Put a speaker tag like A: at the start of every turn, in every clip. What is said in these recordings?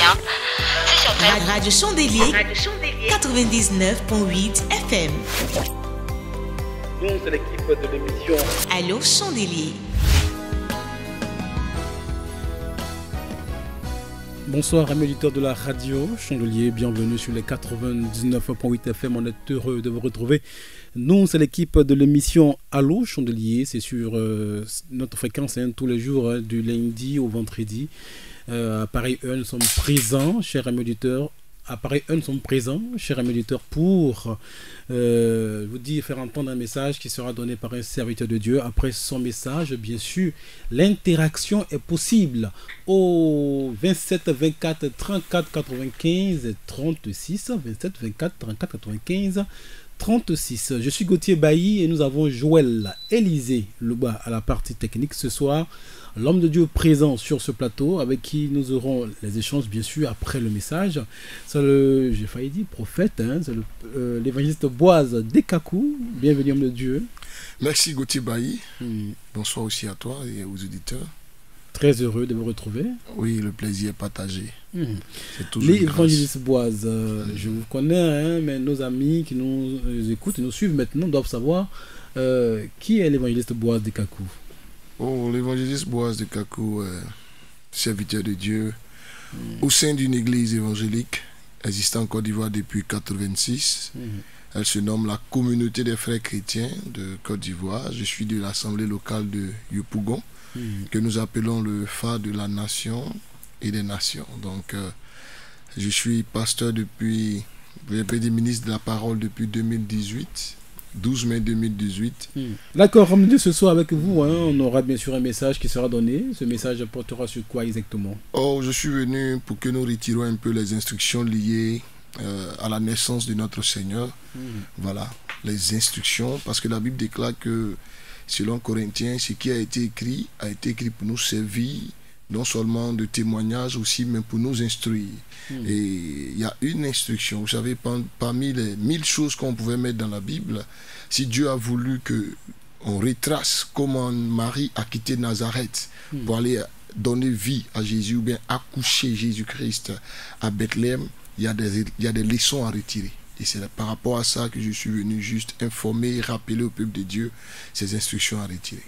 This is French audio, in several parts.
A: bien. C'est sur
B: Radio Chandelier, 99.8 FM.
C: Nous, c'est l'équipe de l'émission
B: Allô Chandelier.
D: Bonsoir amis auditeurs de la radio Chandelier, bienvenue sur les 99.8 FM, on est heureux de vous retrouver. Nous, c'est l'équipe de l'émission Allô Chandelier, c'est sur notre fréquence tous les jours, du lundi au vendredi. À Paris 1, nous sommes présents, chers amis auditeurs. À Paris 1, nous sommes présents, chers amis auditeurs, pour vous dire, faire entendre un message qui sera donné par un serviteur de Dieu. Après son message, bien sûr, l'interaction est possible au 27 24 34 95 36, 27 24 34 95 36. Je suis Gauthier Bailly et nous avons Joël Élisée Louba à la partie technique ce soir. L'homme de Dieu présent sur ce plateau avec qui nous aurons les échanges bien sûr après le message. C'est le, j'ai failli dire prophète, c'est l'évangéliste Boaz Dekakou. Bienvenue homme de Dieu.
E: Merci Gauthier Bailly. Bonsoir aussi à toi et aux auditeurs.
D: Très heureux de vous retrouver.
E: Oui, le plaisir est partagé.
D: C'est toujours l'évangéliste Boaz, je vous connais, mais nos amis qui nous écoutent et nous suivent maintenant doivent savoir qui est l'évangéliste Boaz Dekakou.
E: Oh, l'évangéliste Boaz Dekakou, serviteur de Dieu, au sein d'une église évangélique existant en Côte d'Ivoire depuis 1986. Elle se nomme la Communauté des Frères Chrétiens de Côte d'Ivoire. Je suis de l'assemblée locale de Yopougon, que nous appelons le phare de la nation et des nations. Donc, je suis pasteur depuis, ministre de la parole depuis 2018. 12 mai 2018.
D: D'accord, homme de Dieu, ce soir avec vous, on aura bien sûr un message qui sera donné. Ce message portera sur quoi exactement?
E: Oh, je suis venu pour que nous retirions un peu les instructions liées à la naissance de notre Seigneur. Voilà, les instructions, parce que la Bible déclare que, selon Corinthiens, ce qui a été écrit pour nous servir, non seulement de témoignage aussi, mais pour nous instruire. Et il y a une instruction, vous savez, parmi les 1000 choses qu'on pouvait mettre dans la Bible, si Dieu a voulu qu'on retrace comment Marie a quitté Nazareth pour aller donner vie à Jésus, ou bien accoucher Jésus-Christ à Bethléem, il y a des leçons à retirer. Et c'est par rapport à ça que je suis venu juste informer et rappeler au peuple de Dieu ces instructions à retirer.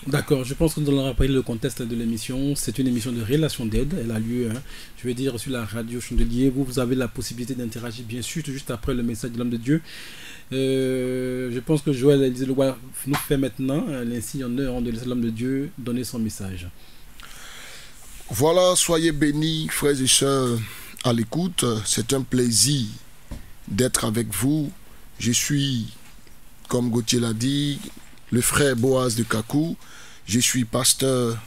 D: D'accord, je pense que nous allons rappeler le contexte de l'émission. C'est une émission de relation d'aide. Elle a lieu, je vais dire, sur la radio Chandelier. Vous avez la possibilité d'interagir, bien sûr, tout juste après le message de l'homme de Dieu. Je pense que Joël Élisée Louba nous fait maintenant ainsi en heure de laisser l'homme de Dieu donner son message.
E: Voilà, soyez bénis, frères et sœurs, à l'écoute. C'est un plaisir d'être avec vous. Je suis, comme Gauthier l'a dit, le frère Boaz Dekakou. Je suis pasteur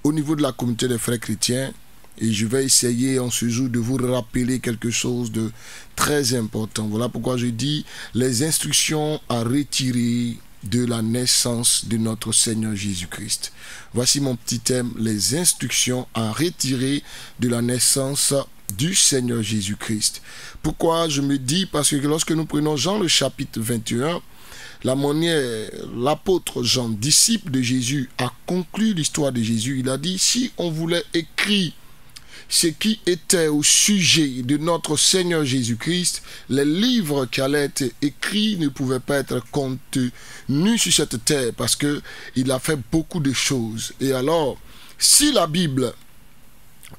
E: au niveau de la communauté des frères chrétiens et je vais essayer en ce jour de vous rappeler quelque chose de très important. Voilà pourquoi je dis les instructions à retirer de la naissance de notre Seigneur Jésus-Christ. Voici mon petit thème, les instructions à retirer de la naissance du Seigneur Jésus-Christ. Pourquoi je me dis? Parce que lorsque nous prenons Jean le chapitre 21, l'apôtre Jean, disciple de Jésus, a conclu l'histoire de Jésus. Il a dit, si on voulait écrire ce qui était au sujet de notre Seigneur Jésus-Christ, les livres qui allaient être écrits ne pouvaient pas être contenus sur cette terre parce qu'il a fait beaucoup de choses. Et alors, si la Bible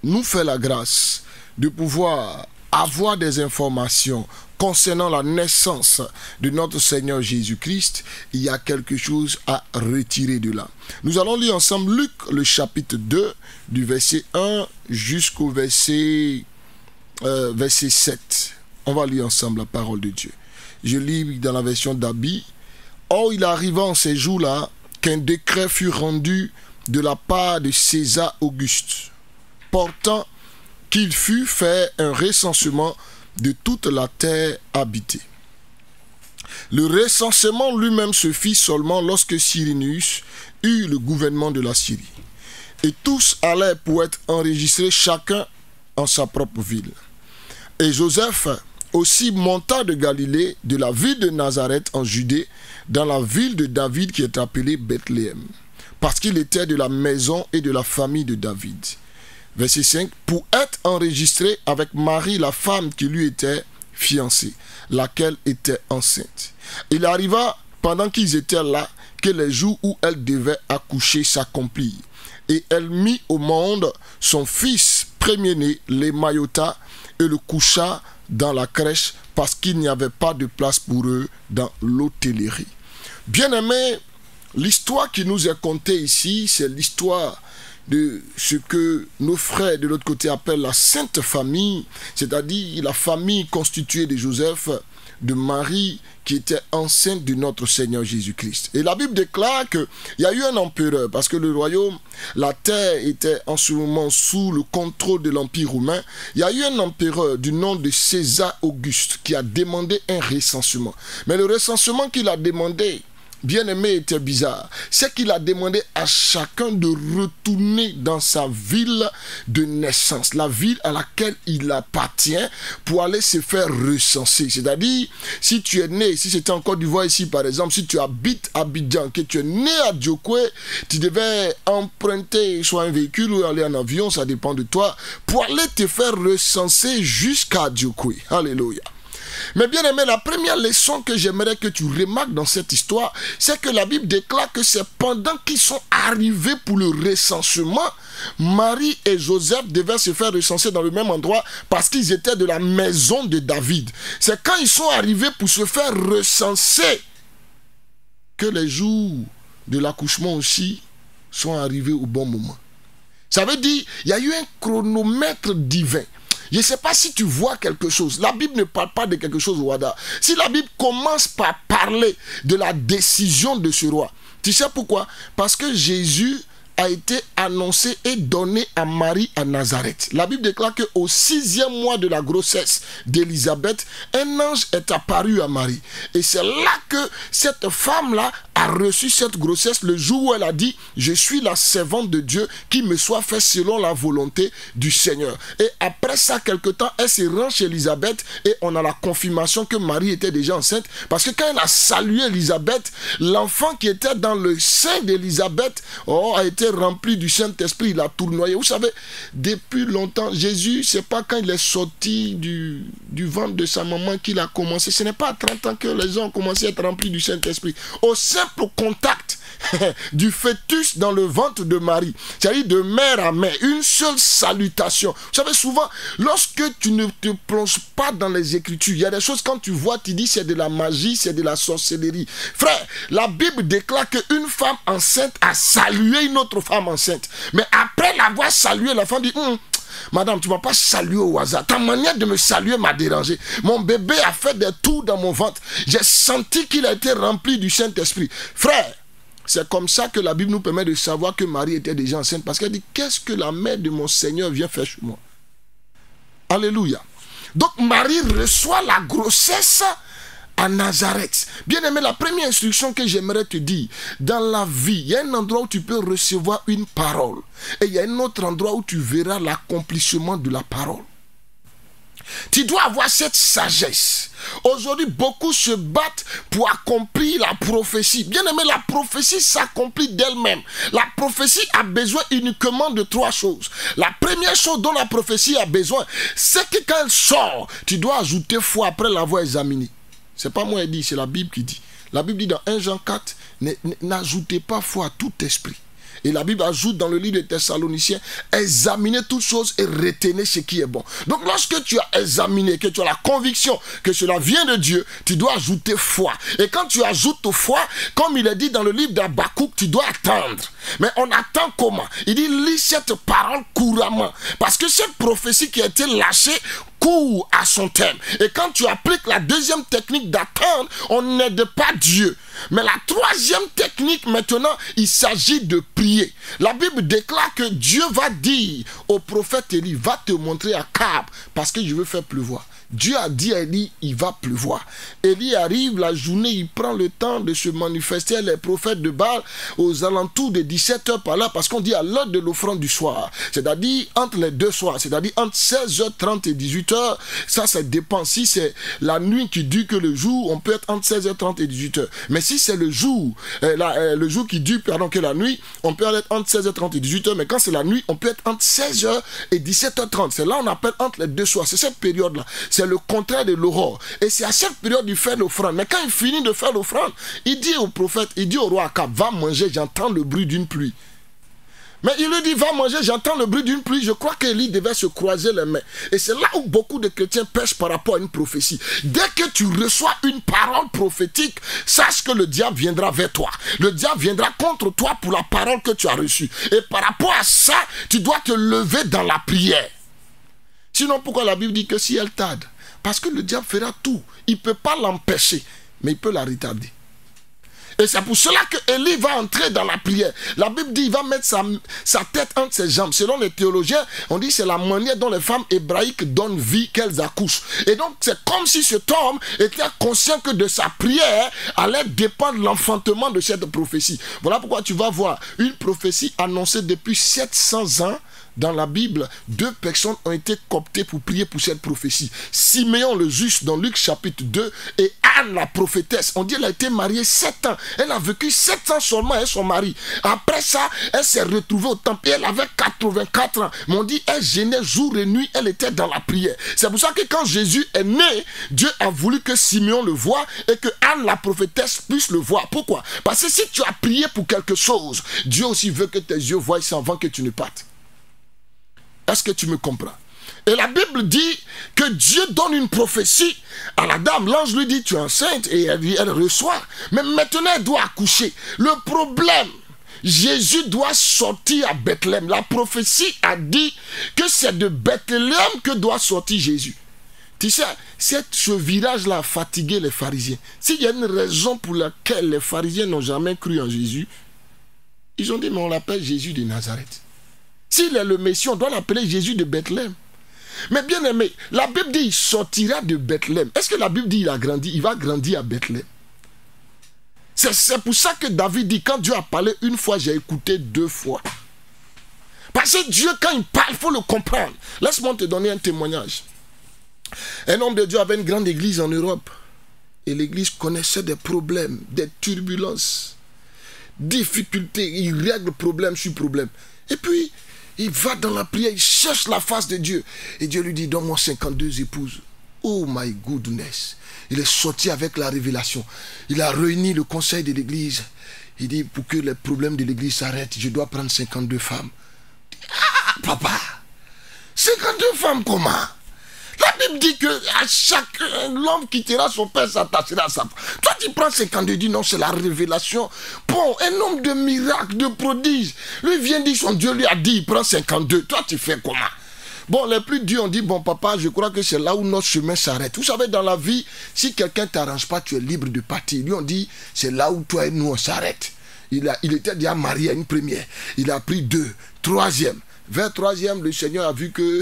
E: nous fait la grâce de pouvoir avoir des informations concernant la naissance de notre Seigneur Jésus-Christ, il y a quelque chose à retirer de là. Nous allons lire ensemble Luc, le chapitre 2, du verset 1 jusqu'au verset 7. On va lire ensemble la parole de Dieu. Je lis dans la version d'Abi. Or, il arriva en ces jours-là qu'un décret fut rendu de la part de César Auguste, portant qu'il fût fait un recensement de toute la terre habitée. Le recensement lui-même se fit seulement lorsque Cyrenius eut le gouvernement de la Syrie. Et tous allaient pour être enregistrés chacun en sa propre ville. Et Joseph aussi monta de Galilée, de la ville de Nazareth en Judée, dans la ville de David qui est appelée Bethléem, parce qu'il était de la maison et de la famille de David. verset 5, pour être enregistré avec Marie, la femme qui lui était fiancée, laquelle était enceinte. Il arriva, pendant qu'ils étaient là, que les jours où elle devait accoucher s'accomplirent. Et elle mit au monde son fils premier-né, l'Emmaïota, et le coucha dans la crèche parce qu'il n'y avait pas de place pour eux dans l'hôtellerie. Bien-aimés, l'histoire qui nous est contée ici, c'est l'histoire de ce que nos frères de l'autre côté appellent la Sainte Famille, c'est-à-dire la famille constituée de Joseph, de Marie, qui était enceinte de notre Seigneur Jésus-Christ. Et la Bible déclare qu'il y a eu un empereur, parce que le royaume, la terre était en ce moment sous le contrôle de l'Empire romain. Il y a eu un empereur du nom de César Auguste qui a demandé un recensement. Mais le recensement qu'il a demandé, bien-aimé, était bizarre. C'est qu'il a demandé à chacun de retourner dans sa ville de naissance, la ville à laquelle il appartient, pour aller se faire recenser. C'est-à-dire, si tu es né, si c'était en Côte d'Ivoire ici par exemple, si tu habites à Abidjan, que tu es né à Djokwe, tu devais emprunter soit un véhicule ou aller en avion, ça dépend de toi, pour aller te faire recenser jusqu'à Djokwe. Alléluia. Mais bien aimé, la première leçon que j'aimerais que tu remarques dans cette histoire, c'est que la Bible déclare que c'est pendant qu'ils sont arrivés pour le recensement, Marie et Joseph devaient se faire recenser dans le même endroit parce qu'ils étaient de la maison de David. C'est quand ils sont arrivés pour se faire recenser que les jours de l'accouchement aussi sont arrivés au bon moment. Ça veut dire qu'il y a eu un chronomètre divin. Je ne sais pas si tu vois quelque chose. La Bible ne parle pas de quelque chose au hasard. Si la Bible commence par parler de la décision de ce roi, tu sais pourquoi? Parce que Jésus a été annoncé et donné à Marie à Nazareth. La Bible déclare qu'au 6e mois de la grossesse d'Élisabeth, un ange est apparu à Marie. Et c'est là que cette femme-là a reçu cette grossesse le jour où elle a dit « Je suis la servante de Dieu, qui me soit fait selon la volonté du Seigneur ». Et après ça, quelque temps, elle se rend chez Élisabeth et on a la confirmation que Marie était déjà enceinte. Parce que quand elle a salué Élisabeth, l'enfant qui était dans le sein d'Élisabeth a été rempli du Saint-Esprit, il a tournoyé. Vous savez, depuis longtemps, Jésus, c'est pas quand il est sorti du ventre de sa maman qu'il a commencé. Ce n'est pas à 30 ans que les gens ont commencé à être remplis du Saint-Esprit. Au simple contact du fœtus dans le ventre de Marie, c'est-à-dire de mère à mère, une seule salutation. Vous savez, souvent, lorsque tu ne te plonges pas dans les Écritures, il y a des choses, quand tu vois, tu dis c'est de la magie, c'est de la sorcellerie. Frère, la Bible déclare qu'une femme enceinte a salué une autre femme enceinte. Mais après l'avoir salué, la femme dit Madame, tu ne m'as pas salué au hasard. Ta manière de me saluer m'a dérangé. Mon bébé a fait des tours dans mon ventre. J'ai senti qu'il a été rempli du Saint-Esprit. Frère, c'est comme ça que la Bible nous permet de savoir que Marie était déjà enceinte. Parce qu'elle dit, qu'est-ce que la mère de mon Seigneur vient faire chez moi? Alléluia. Donc Marie reçoit la grossesse à Nazareth. Bien aimé, la première instruction que j'aimerais te dire, dans la vie, il y a un endroit où tu peux recevoir une parole. Et il y a un autre endroit où tu verras l'accomplissement de la parole. Tu dois avoir cette sagesse. Aujourd'hui, beaucoup se battent pour accomplir la prophétie. Bien aimé, la prophétie s'accomplit d'elle-même. La prophétie a besoin uniquement de 3 choses. La première chose dont la prophétie a besoin, c'est que quand elle sort, tu dois ajouter foi après l'avoir examinée. C'est pas moi qui dis, c'est la Bible qui dit. La Bible dit dans 1 Jean 4, n'ajoutez pas foi à tout esprit. Et la Bible ajoute dans le livre des Thessaloniciens, examinez toutes choses et retenez ce qui est bon. Donc lorsque tu as examiné, que tu as la conviction que cela vient de Dieu, tu dois ajouter foi. Et quand tu ajoutes foi, comme il est dit dans le livre d'Habakkuk, tu dois attendre. Mais on attend comment? Il dit, lis cette parole couramment. Parce que cette prophétie qui a été lâchée court à son terme. Et quand tu appliques la deuxième technique d'attendre, on n'aide pas Dieu. Mais la troisième technique maintenant, il s'agit de prier. La Bible déclare que Dieu va dire au prophète Élie, va te montrer à Akab parce que je veux faire pleuvoir. Dieu a dit à Élie, il va pleuvoir. Élie arrive, la journée, il prend le temps de se manifester, les prophètes de Baal, aux alentours de 17h par là, parce qu'on dit à l'heure de l'offrande du soir, c'est-à-dire entre les deux soirs, c'est-à-dire entre 16h30 et 18h, ça dépend. Si c'est la nuit qui dure que le jour, on peut être entre 16h30 et 18h. Mais si c'est le jour, le jour qui dure, pardon, que la nuit, on peut être entre 16h30 et 18h, mais quand c'est la nuit, on peut être entre 16h et 17h30. C'est là on appelle entre les deux soirs, c'est cette période-là. C'est le contraire de l'aurore. Et c'est à cette période qu'il fait l'offrande. Mais quand il finit de faire l'offrande, il dit au prophète, il dit au roi Akab, va manger, j'entends le bruit d'une pluie. Mais il lui dit, va manger, j'entends le bruit d'une pluie. Je crois qu'Élie devait se croiser les mains. Et c'est là où beaucoup de chrétiens pêchent par rapport à une prophétie. Dès que tu reçois une parole prophétique, sache que le diable viendra vers toi. Le diable viendra contre toi pour la parole que tu as reçue. Et par rapport à ça, tu dois te lever dans la prière. Sinon, pourquoi la Bible dit que si elle tarde? Parce que le diable fera tout. Il ne peut pas l'empêcher, mais il peut la retarder. Et c'est pour cela que Élie va entrer dans la prière. La Bible dit qu'il va mettre sa tête entre ses jambes. Selon les théologiens, on dit que c'est la manière dont les femmes hébraïques donnent vie, qu'elles accouchent. Et donc c'est comme si cet homme était conscient que de sa prière allait dépendre l'enfantement de cette prophétie. Voilà pourquoi tu vas voir une prophétie annoncée depuis 700 ans. Dans la Bible, 2 personnes ont été cooptées pour prier pour cette prophétie. Siméon le juste dans Luc chapitre 2 et Anne la prophétesse. On dit qu'elle a été mariée 7 ans. Elle a vécu 7 ans seulement avec son mari. Après ça, elle s'est retrouvée au temple et elle avait 84 ans. Mais on dit elle gênait jour et nuit, elle était dans la prière. C'est pour ça que quand Jésus est né, Dieu a voulu que Siméon le voie et que Anne la prophétesse puisse le voir. Pourquoi? Parce que si tu as prié pour quelque chose, Dieu aussi veut que tes yeux voient ça avant que tu ne partes. Est-ce que tu me comprends? Et la Bible dit que Dieu donne une prophétie à la dame. L'ange lui dit, tu es enceinte, et elle reçoit. Mais maintenant, elle doit accoucher. Le problème, Jésus doit sortir à Bethléem. La prophétie a dit que c'est de Bethléem que doit sortir Jésus. Tu sais, ce virage-là a fatigué les pharisiens. S'il y a une raison pour laquelle les pharisiens n'ont jamais cru en Jésus, ils ont dit, mais on l'appelle Jésus de Nazareth. S'il est le Messie, on doit l'appeler Jésus de Bethléem. Mais bien aimé, la Bible dit qu'il sortira de Bethléem. Est-ce que la Bible dit qu'il a grandi? Il va grandir à Bethléem. C'est pour ça que David dit, quand Dieu a parlé une fois, j'ai écouté 2 fois. Parce que Dieu, quand il parle, il faut le comprendre. Laisse-moi te donner un témoignage. Un homme de Dieu avait une grande église en Europe. Et l'église connaissait des problèmes, des turbulences, difficultés. Il règle problème sur problème. Et puis, il va dans la prière, il cherche la face de Dieu. Et Dieu lui dit, donne-moi 52 épouses. Oh my goodness. Il est sorti avec la révélation. Il a réuni le conseil de l'église. Il dit, pour que les problèmes de l'église s'arrêtent, je dois prendre 52 femmes. Ah, papa, 52 femmes comment? La Bible dit que à chaque l'homme quittera son père, s'attachera à sa femme. Toi tu prends 52, dis non, c'est la révélation. Bon, un homme de miracles, de prodiges. Lui vient dire, son Dieu lui a dit, il prend 52. Toi tu fais comment? Bon, les plus durs ont dit, bon papa, je crois que c'est là où notre chemin s'arrête. Vous savez, dans la vie, si quelqu'un ne t'arrange pas, tu es libre de partir. Lui on dit, c'est là où toi et nous on s'arrête. Il était déjà marié à une première. Il a pris 2, 3e. Vers 3e, le Seigneur a vu que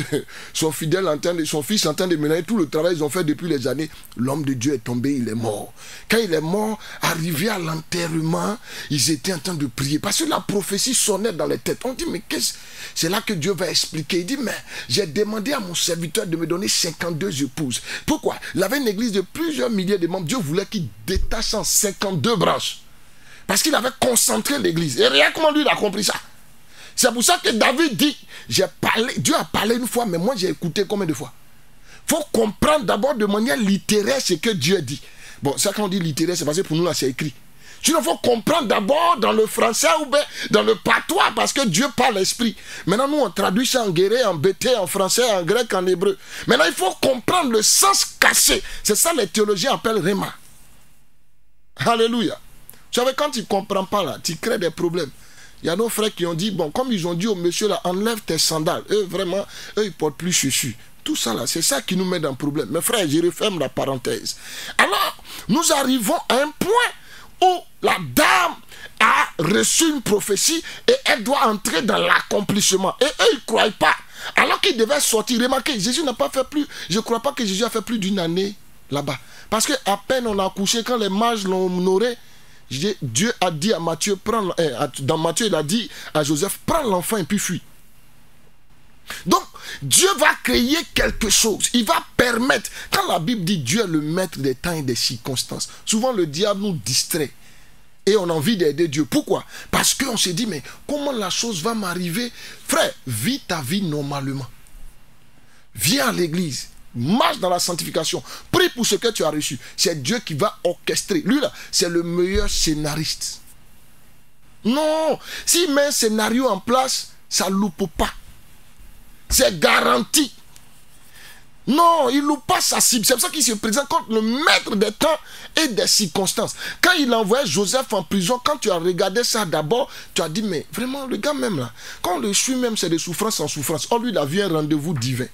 E: son fils est en train de mener tout le travail qu'ils ont fait depuis les années. L'homme de Dieu est tombé, il est mort. Quand il est mort, arrivé à l'enterrement, ils étaient en train de prier. Parce que la prophétie sonnait dans les têtes. On dit, mais qu'est-ce? C'est là que Dieu va expliquer. Il dit, mais j'ai demandé à mon serviteur de me donner 52 épouses. Pourquoi? Il avait une église de plusieurs milliers de membres. Dieu voulait qu'il détache en 52 branches. Parce qu'il avait concentré l'église. Et rien comment lui, il a compris ça. C'est pour ça que David dit, Dieu a parlé une fois, mais moi j'ai écouté combien de fois? Il faut comprendre d'abord de manière littéraire ce que Dieu dit. Bon, ça quand on dit littéraire, c'est parce que pour nous là c'est écrit. Sinon, il faut comprendre d'abord dans le français ou bien dans le patois, parce que Dieu parle l'esprit. Maintenant, nous on traduit ça en guéré, en bété, en français, en grec, en hébreu. Maintenant, il faut comprendre le sens caché. C'est ça les théologiens appellent Réma. Alléluia. Vous savez, quand tu ne comprends pas là, tu crées des problèmes. Il y a nos frères qui ont dit, bon, comme ils ont dit au monsieur là, enlève tes sandales. Eux, vraiment, eux, ils ne portent plus chaussures. Tout ça là, c'est ça qui nous met dans le problème. Mes frères, je referme la parenthèse. Alors, nous arrivons à un point où la dame a reçu une prophétie et elle doit entrer dans l'accomplissement. Et eux, ils ne croient pas. Alors qu'ils devaient sortir. Remarquez, Jésus n'a pas fait plus. Je ne crois pas que Jésus a fait plus d'une année là-bas. Parce qu'à peine on a accouché, quand les mages l'ont honoré, Dieu a dit à Matthieu, dans Matthieu, il a dit à Joseph, prends l'enfant et puis fuis. Donc, Dieu va créer quelque chose. Il va permettre. Quand la Bible dit Dieu est le maître des temps et des circonstances, souvent le diable nous distrait. Et on a envie d'aider Dieu. Pourquoi? Parce qu'on se dit, mais comment la chose va m'arriver? Frère, vis ta vie normalement. Viens à l'église. Marche dans la sanctification. Prie pour ce que tu as reçu. C'est Dieu qui va orchestrer. Lui là, c'est le meilleur scénariste. Non, s'il met un scénario en place, ça ne loupe pas. C'est garanti. Non, il ne loupe pas sa cible. C'est pour ça qu'il se présente comme le maître des temps et des circonstances. Quand il envoyait Joseph en prison, quand tu as regardé ça d'abord, tu as dit, mais vraiment, le gars même là, quand on le suit même, c'est de souffrance en souffrance. Oh, lui, il a vu un rendez-vous divin.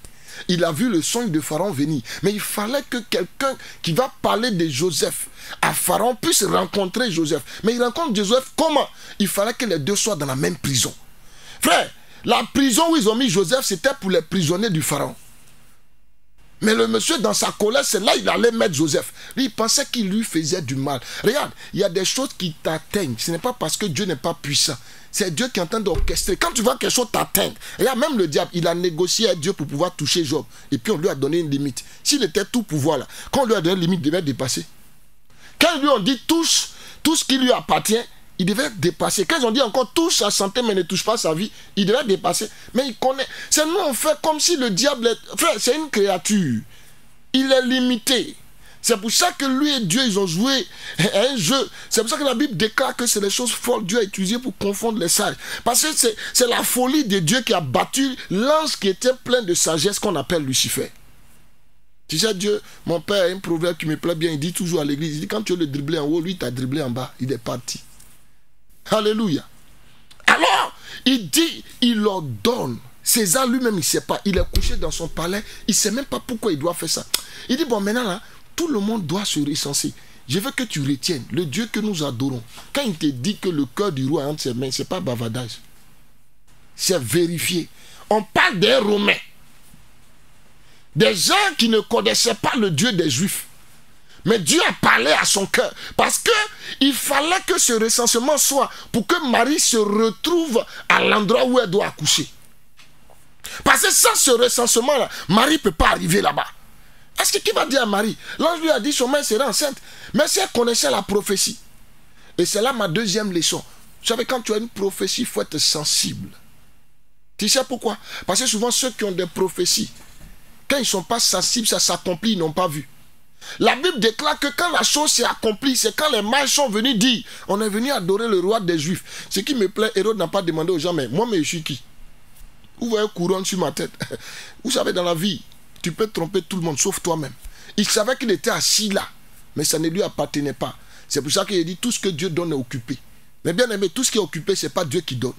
E: Il a vu le songe de Pharaon venir. Mais il fallait que quelqu'un qui va parler de Joseph à Pharaon puisse rencontrer Joseph. Mais il rencontre Joseph comment? Il fallait que les deux soient dans la même prison. Frère, la prison où ils ont mis Joseph, c'était pour les prisonniers du Pharaon. Mais le monsieur, dans sa colère, c'est là qu'il allait mettre Joseph. Lui, il pensait qu'il lui faisait du mal. Regarde, il y a des choses qui t'atteignent. Ce n'est pas parce que Dieu n'est pas puissant. C'est Dieu qui est en train d'orchestrer. Quand tu vois quelque chose t'atteindre, regarde, même le diable, il a négocié avec Dieu pour pouvoir toucher Job. Et puis on lui a donné une limite. S'il était tout pouvoir là, quand on lui a donné une limite, il devait dépasser. Quand lui on dit touche tout ce qui lui appartient, il devait dépasser. Quand ils ont dit encore touche sa santé mais ne touche pas sa vie, il devait dépasser. Mais il connaît. C'est nous on fait comme si le diable est... Frère, c'est une créature. Il est limité. C'est pour ça que lui et Dieu, ils ont joué un jeu. C'est pour ça que la Bible déclare que c'est les choses folles Dieu a utilisées pour confondre les sages. Parce que c'est la folie de Dieu qui a battu l'ange qui était plein de sagesse qu'on appelle Lucifer. Tu sais, Dieu, mon père a un proverbe qui me plaît bien. Il dit toujours à l'église, il dit quand tu veux le dribbler en haut, lui t'a dribblé en bas. Il est parti. Alléluia. Alors, il dit, il leur donne. César lui-même, il ne sait pas. Il est couché dans son palais. Il ne sait même pas pourquoi il doit faire ça. Il dit, bon, maintenant là, tout le monde doit se recenser. Je veux que tu retiennes le Dieu que nous adorons. Quand il te dit que le cœur du roi est entre ses mains, ce n'est pas bavardage. C'est vérifié. On parle des Romains. Des gens qui ne connaissaient pas le Dieu des Juifs. Mais Dieu a parlé à son cœur. Parce qu'il fallait que ce recensement soit pour que Marie se retrouve à l'endroit où elle doit accoucher. Parce que sans ce recensement-là, Marie ne peut pas arriver là-bas. Est-ce que qui va dire à Marie? L'ange lui a dit son mère sera enceinte. Mais si elle connaissait la prophétie. Et c'est là ma deuxième leçon. Vous savez, quand tu as une prophétie, il faut être sensible. Tu sais pourquoi? Parce que souvent ceux qui ont des prophéties, quand ils ne sont pas sensibles, ça s'accomplit, ils n'ont pas vu. La Bible déclare que quand la chose s'est accomplie, c'est quand les mages sont venus dire, on est venu adorer le roi des Juifs. Ce qui me plaît, Hérode n'a pas demandé aux gens, mais moi, je suis qui? Vous voyez couronne sur ma tête. Vous savez, dans la vie, tu peux tromper tout le monde, sauf toi-même. Il savait qu'il était assis là, mais ça ne lui appartenait pas. C'est pour ça qu'il dit, tout ce que Dieu donne est occupé. Mais bien aimé, tout ce qui est occupé, ce n'est pas Dieu qui donne.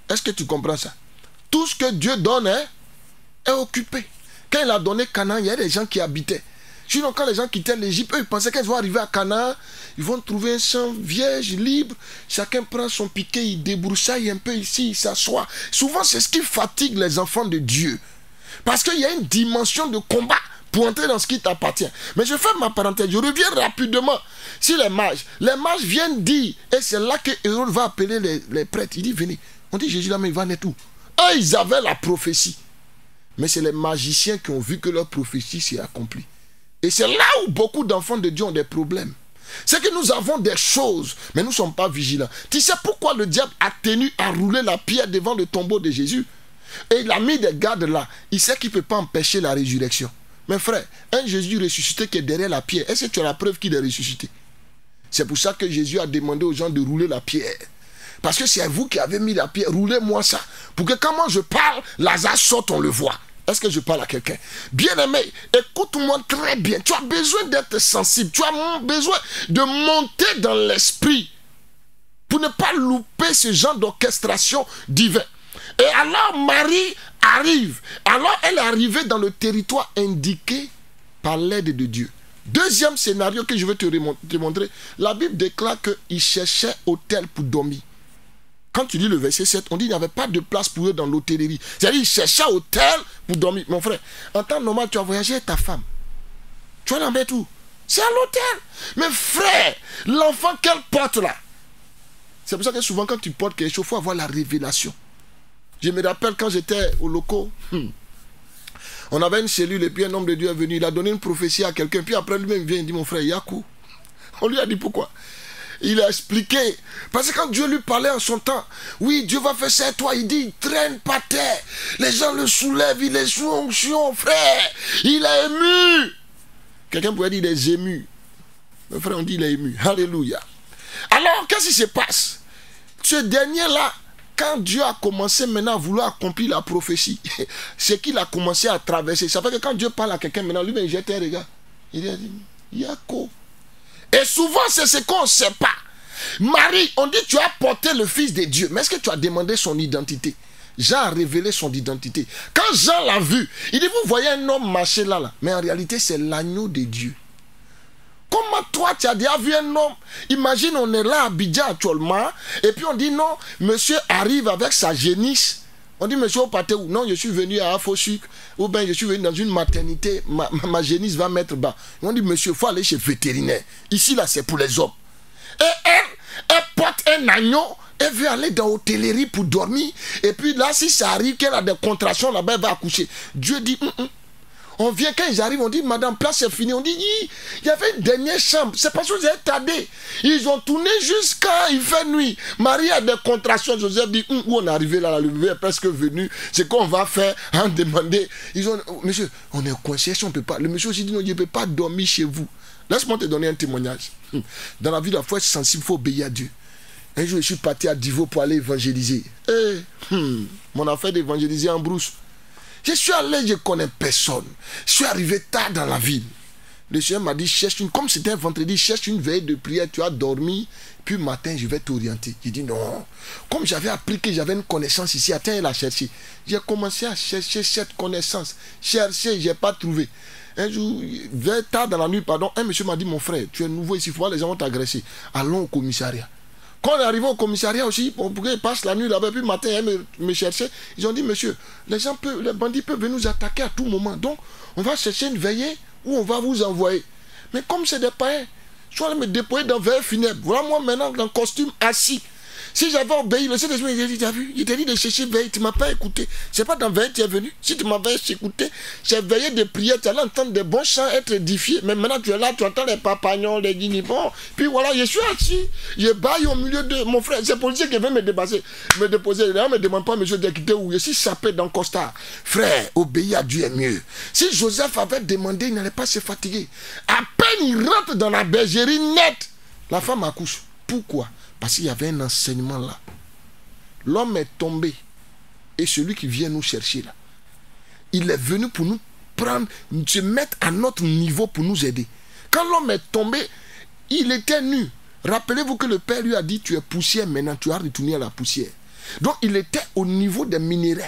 E: Est-ce que tu comprends ça? Tout ce que Dieu donne est occupé. Quand il a donné Canaan, il y a des gens qui habitaient. Sinon, quand les gens quittaient l'Égypte, eux, ils pensaient qu'ils vont arriver à Canaan, ils vont trouver un champ vierge, libre, chacun prend son piquet, il débroussaille un peu ici, il s'assoit. Souvent, c'est ce qui fatigue les enfants de Dieu. Parce qu'il y a une dimension de combat pour entrer dans ce qui t'appartient. Mais je fais ma parenthèse, je reviens rapidement. Si les mages viennent dire, et c'est là que Hérode va appeler les prêtres, il dit, venez. On dit, Jésus là, mais il va naître où? Eux, ils avaient la prophétie. Mais c'est les magiciens qui ont vu que leur prophétie s'est accomplie. Et c'est là où beaucoup d'enfants de Dieu ont des problèmes. C'est que nous avons des choses, mais nous ne sommes pas vigilants. Tu sais pourquoi le diable a tenu à rouler la pierre devant le tombeau de Jésus? Et il a mis des gardes là. Il sait qu'il ne peut pas empêcher la résurrection. Mais frère, un Jésus ressuscité qui est derrière la pierre, est-ce que tu as la preuve qu'il est ressuscité? C'est pour ça que Jésus a demandé aux gens de rouler la pierre. Parce que c'est vous qui avez mis la pierre, roulez-moi ça. Pour que quand moi je parle, Lazare saute, on le voit. Est-ce que je parle à quelqu'un? Bien-aimé, écoute-moi très bien. Tu as besoin d'être sensible. Tu as besoin de monter dans l'esprit pour ne pas louper ce genre d'orchestration divine. Et alors Marie arrive. Alors elle est arrivée dans le territoire indiqué par l'aide de Dieu. Deuxième scénario que je vais te montrer, la Bible déclare qu'ils cherchaient hôtel pour dormir. Quand tu lis le verset 7, on dit qu'il n'y avait pas de place pour eux dans l'hôtellerie. C'est-à-dire qu'ils cherchaient hôtel pour dormir. Mon frère, en temps normal, tu as voyagé avec ta femme. Tu vas l'embêter où? C'est à l'hôtel. Mais frère, l'enfant qu'elle porte là, c'est pour ça que souvent quand tu portes quelque chose, il faut avoir la révélation. Je me rappelle quand j'étais au locaux, on avait une cellule et puis un homme de Dieu est venu, il a donné une prophétie à quelqu'un, puis après lui-même il vient, il dit mon frère, Yakou. On lui a dit pourquoi? Il a expliqué. Parce que quand Dieu lui parlait en son temps, oui, Dieu va faire ça à toi. Il dit, il traîne par terre. Les gens le soulèvent, il est sous onction, frère. Il est ému. Quelqu'un pourrait dire, il est ému. Mon frère, on dit, il est ému. Alléluia. Alors, qu'est-ce qui se passe? Ce dernier-là, quand Dieu a commencé maintenant à vouloir accomplir la prophétie, c'est qu'il a commencé à traverser. Ça fait que quand Dieu parle à quelqu'un, maintenant, lui-même, il jette un regard. Il a dit, Yako. Et souvent, c'est ce qu'on ne sait pas. Marie, on dit tu as porté le Fils de Dieu. Mais est-ce que tu as demandé son identité? Jean a révélé son identité. Quand Jean l'a vu, il dit, vous voyez un homme marcher là. Mais en réalité, c'est l'agneau de Dieu. Comment toi, tu as déjà vu un homme? Imagine, on est là à Abidjan actuellement. Et puis on dit, non, monsieur arrive avec sa génisse. On dit, monsieur, au pâté où? Non, je suis venu à Afosuc. Ou bien je suis venu dans une maternité. Ma génisse va mettre bas. On dit, monsieur, il faut aller chez le vétérinaire. Ici, là, c'est pour les hommes. Et elle porte un agneau. Elle veut aller dans l'hôtellerie pour dormir. Et puis là, si ça arrive qu'elle a des contractions, là-bas, elle va accoucher. Dieu dit, On vient, quand ils arrivent, on dit, madame, place c'est fini. On dit, il y avait une dernière chambre. C'est parce que vous avez tardé. Ils ont tourné jusqu'à il fait nuit. Marie a des contractions. Joseph dit, où on est arrivé là, le bébé est presque venu. C'est qu'on va faire, en demander. Ils ont, monsieur, on est coincé, si on ne peut pas. Le monsieur aussi dit, non, je ne peux pas dormir chez vous. Laisse-moi te donner un témoignage. Dans la vie, il faut être sensible, il faut obéir à Dieu. Un jour, je suis parti à Divo pour aller évangéliser. Mon affaire d'évangéliser en brousse. Je suis allé, je ne connais personne. Je suis arrivé tard dans la ville. Le Seigneur m'a dit, cherche une, comme c'était un vendredi, cherche une veille de prière, tu as dormi, puis matin, je vais t'orienter. J'ai dit non. Comme j'avais appris que j'avais une connaissance ici, attends, elle a cherché. J'ai commencé à chercher cette connaissance. Chercher, je n'ai pas trouvé. Un jour, vers tard dans la nuit, pardon, un monsieur m'a dit, mon frère, tu es nouveau ici, il faut voir, les gens vont t'agresser. Allons au commissariat. Quand on est arrivé au commissariat aussi, pour qu'ils passent la nuit là-bas, puis le matin, ils me cherchaient. Ils ont dit, monsieur, les bandits peuvent venir nous attaquer à tout moment. Donc, on va chercher une veillée où on va vous envoyer. Mais comme c'est des païens, je vais me déployer dans veille funèbre. Voilà moi maintenant dans costume assis. Si j'avais obéi, le Seigneur m'a dit, tu as vu, il t'a dit de chercher veille, tu ne m'as pas écouté. C'est pas dans veille tu es venu. Si tu m'avais écouté, j'ai veillé de prière, tu allais entendre des bons chants, être édifié. Mais maintenant tu es là, tu entends les papagnons, les guinipons. Puis voilà, je suis assis, je baille au milieu de mon frère. C'est policier qui veut me déposer. Là, ne me demande pas, monsieur, de quitter où. Je suis sapé dans Costa. Frère, obéir à Dieu est mieux. Si Joseph avait demandé, il n'allait pas se fatiguer. À peine il rentre dans la bergerie nette, la femme accouche. Pourquoi? Parce qu'il y avait un enseignement là. L'homme est tombé. Et celui qui vient nous chercher là, il est venu pour nous prendre, se mettre à notre niveau pour nous aider. Quand l'homme est tombé, il était nu. Rappelez-vous que le Père lui a dit, tu es poussière maintenant, tu as retourné à la poussière. Donc il était au niveau des minéraux.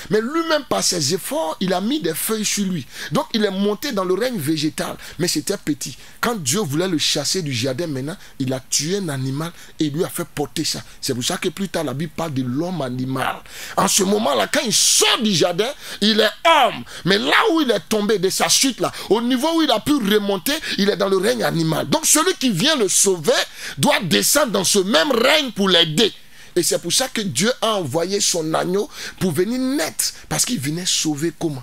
E: Mais lui-même, par ses efforts, il a mis des feuilles sur lui. Donc, il est monté dans le règne végétal. Mais c'était petit. Quand Dieu voulait le chasser du jardin, maintenant, il a tué un animal et il lui a fait porter ça. C'est pour ça que plus tard, la Bible parle de l'homme animal. En ce moment-là, quand il sort du jardin, il est homme. Mais là où il est tombé de sa chute, là, au niveau où il a pu remonter, il est dans le règne animal. Donc, celui qui vient le sauver doit descendre dans ce même règne pour l'aider. Et c'est pour ça que Dieu a envoyé son agneau pour venir naître. Parce qu'il venait sauver comment?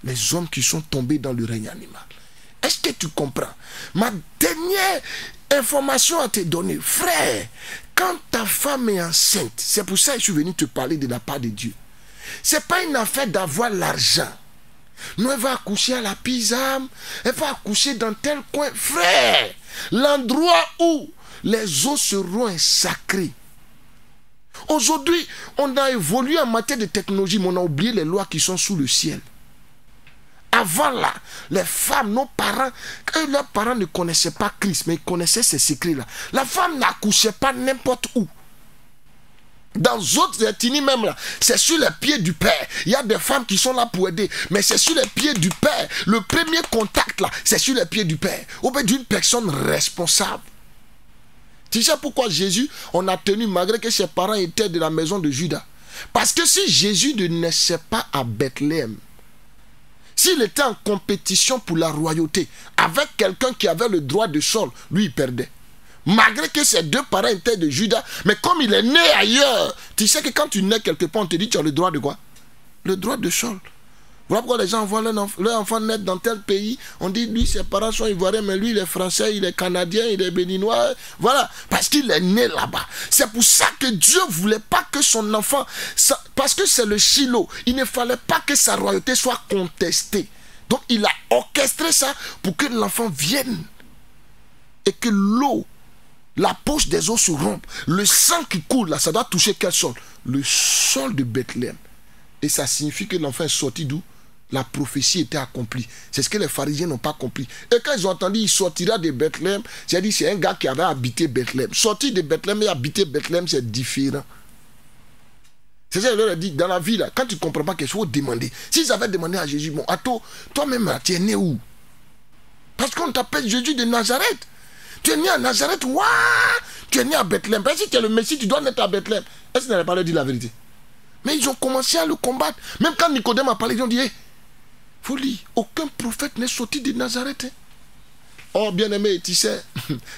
E: Les hommes qui sont tombés dans le règne animal. Est-ce que tu comprends? Ma dernière information à te donner. Frère, quand ta femme est enceinte, c'est pour ça que je suis venu te parler de la part de Dieu. Ce n'est pas une affaire d'avoir l'argent. Non, elle va accoucher à la Pisam. Elle va accoucher dans tel coin. Frère, l'endroit où les eaux seront sacrées. Aujourd'hui, on a évolué en matière de technologie, mais on a oublié les lois qui sont sous le ciel. Avant là, les femmes, nos parents, leurs parents ne connaissaient pas Christ, mais ils connaissaient ces secrets-là. La femme n'accouchait pas n'importe où. Dans d'autres ethnies même là, c'est sur les pieds du père. Il y a des femmes qui sont là pour aider, mais c'est sur les pieds du père. Le premier contact là, c'est sur les pieds du père. Ou bien d'une personne responsable. Tu sais pourquoi Jésus, on a tenu malgré que ses parents étaient de la maison de Judas? Parce que si Jésus ne naissait pas à Bethléem, s'il était en compétition pour la royauté avec quelqu'un qui avait le droit de sol, lui il perdait. Malgré que ses deux parents étaient de Judas, mais comme il est né ailleurs, tu sais que quand tu nais quelque part, on te dit tu as le droit de quoi? Le droit de sol. Voilà pourquoi les gens voient leur enfant naître dans tel pays. On dit, lui, ses parents sont ivoiriens, mais lui, il est français, il est canadien, il est béninois. Voilà, parce qu'il est né là-bas. C'est pour ça que Dieu ne voulait pas que son enfant... parce que c'est le Shiloh. Il ne fallait pas que sa royauté soit contestée. Donc, il a orchestré ça pour que l'enfant vienne. Et que l'eau, la poche des eaux se rompe. Le sang qui coule, là, ça doit toucher quel sol? Le sol de Bethléem. Et ça signifie que l'enfant est sorti d'où? La prophétie était accomplie. C'est ce que les pharisiens n'ont pas compris. Et quand ils ont entendu, il sortira de Bethléem, j'ai dit, c'est un gars qui avait habité Bethléem. Sortir de Bethléem et habiter Bethléem, c'est différent. C'est ça que je leur ai dit, dans la vie, là, quand tu ne comprends pas quelque chose, il faut demander. S'ils avaient demandé à Jésus, bon, attends, toi-même, tu es né où? Parce qu'on t'appelle Jésus de Nazareth. Tu es né à Nazareth, waouh! Tu es né à Bethléem. Parce que si tu es le Messie, tu dois naître à Bethléem. Est-ce qu'il n'avait pas leur dit la vérité? Mais ils ont commencé à le combattre. Même quand Nicodème a parlé, ils ont dit, hey, folie, aucun prophète n'est sorti de Nazareth. Hein? Oh, bien-aimé, tu sais,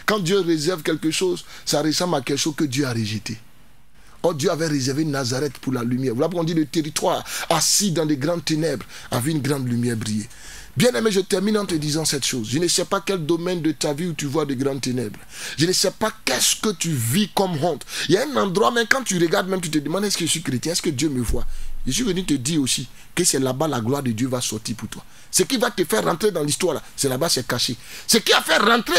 E: quand Dieu réserve quelque chose, ça ressemble à quelque chose que Dieu a rejeté. Oh, Dieu avait réservé Nazareth pour la lumière. Voilà pourquoi on dit le territoire assis dans des grandes ténèbres a vu une grande lumière briller. Bien-aimé, je termine en te disant cette chose. Je ne sais pas quel domaine de ta vie où tu vois de grandes ténèbres. Je ne sais pas qu'est-ce que tu vis comme honte. Il y a un endroit, même quand tu regardes, même tu te demandes, est-ce que je suis chrétien? Est-ce que Dieu me voit? Je suis venu te dire aussi que c'est là-bas la gloire de Dieu va sortir pour toi. Ce qui va te faire rentrer dans l'histoire, c'est là-bas, c'est caché. Ce qui a fait rentrer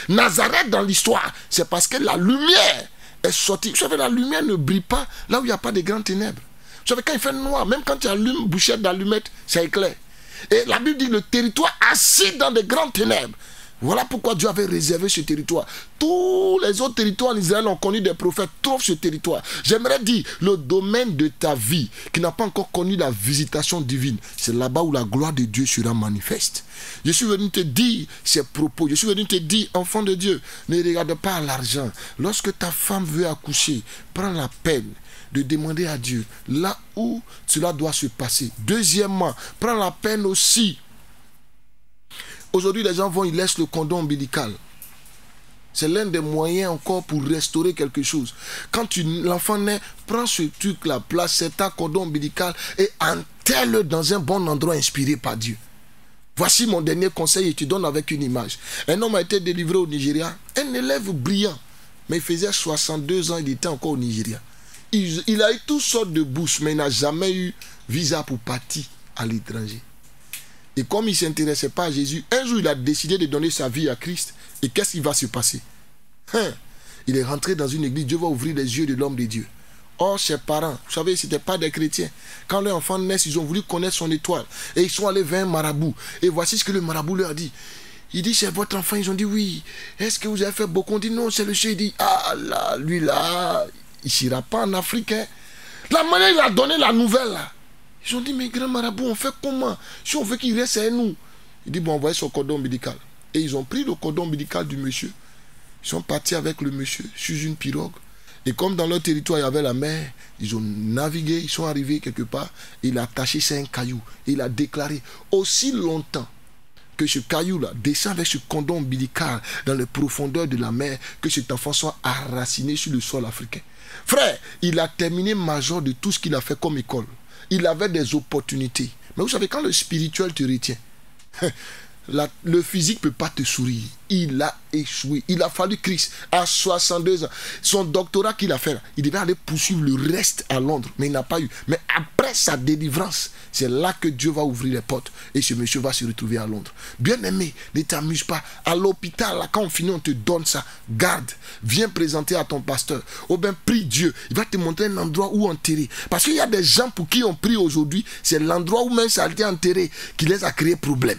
E: Nazareth dans l'histoire, c'est parce que la lumière est sortie. Vous savez, la lumière ne brille pas là où il n'y a pas de grandes ténèbres. Vous savez, quand il fait noir, même quand tu allumes une bouchette d'allumettes, ça éclaire. Et la Bible dit le territoire assis dans des grandes ténèbres. Voilà pourquoi Dieu avait réservé ce territoire. Tous les autres territoires en Israël ont connu des prophètes. Trouve ce territoire. J'aimerais dire, le domaine de ta vie qui n'a pas encore connu la visitation divine, c'est là-bas où la gloire de Dieu sera manifeste. Je suis venu te dire ces propos. Je suis venu te dire, enfant de Dieu, ne regarde pas à l'argent. Lorsque ta femme veut accoucher, prends la peine de demander à Dieu là où cela doit se passer. Deuxièmement, prends la peine aussi. Aujourd'hui, les gens vont, ils laissent le cordon ombilical. C'est l'un des moyens encore pour restaurer quelque chose. Quand l'enfant naît, prends ce truc-là, place cet cordon ombilical et enterre-le dans un bon endroit inspiré par Dieu. Voici mon dernier conseil et je te donne avec une image. Un homme a été délivré au Nigeria, un élève brillant, mais il faisait 62 ans, il était encore au Nigeria. Il a eu toutes sortes de bourses, mais il n'a jamais eu visa pour partir à l'étranger. Et comme il ne s'intéressait pas à Jésus, un jour il a décidé de donner sa vie à Christ. Et qu'est-ce qui va se passer? Il est rentré dans une église, Dieu va ouvrir les yeux de l'homme de Dieu. Or, ses parents, vous savez, ce n'étaient pas des chrétiens. Quand leur enfant naît, ils ont voulu connaître son étoile. Et ils sont allés vers un marabout. Et voici ce que le marabout leur a dit. Il dit, c'est votre enfant. Ils ont dit, oui. Est-ce que vous avez fait beaucoup? On dit, non, c'est le chien. Il dit, ah là, lui là, il n'ira pas en Afrique. Hein. La manière il a donné la nouvelle là. Ils ont dit, mais grand marabout, on fait comment? Si on veut qu'il reste à nous. Il dit, bon, envoyez son cordon ombilical. Et ils ont pris le cordon ombilical du monsieur. Ils sont partis avec le monsieur sur une pirogue. Et comme dans leur territoire, il y avait la mer, ils ont navigué, ils sont arrivés quelque part. Et il a attaché ça à un caillou. Et il a déclaré, aussi longtemps que ce caillou-là descend avec ce cordon ombilical dans les profondeurs de la mer, que cet enfant soit enraciné sur le sol africain. Frère, il a terminé major de tout ce qu'il a fait comme école. Il avait des opportunités. Mais vous savez, quand le spirituel te retient, le physique ne peut pas te sourire. Il a échoué. Il a fallu Christ à 62 ans. Son doctorat qu'il a fait, il devait aller poursuivre le reste à Londres, mais il n'a pas eu. Mais après sa délivrance, c'est là que Dieu va ouvrir les portes et ce monsieur va se retrouver à Londres. Bien aimé, ne t'amuse pas. À l'hôpital, là, quand on finit, on te donne ça. Garde, viens présenter à ton pasteur. Oh ben, prie Dieu. Il va te montrer un endroit où enterrer. Parce qu'il y a des gens pour qui on prie aujourd'hui, c'est l'endroit où même ça a été enterré qui les a créé problème.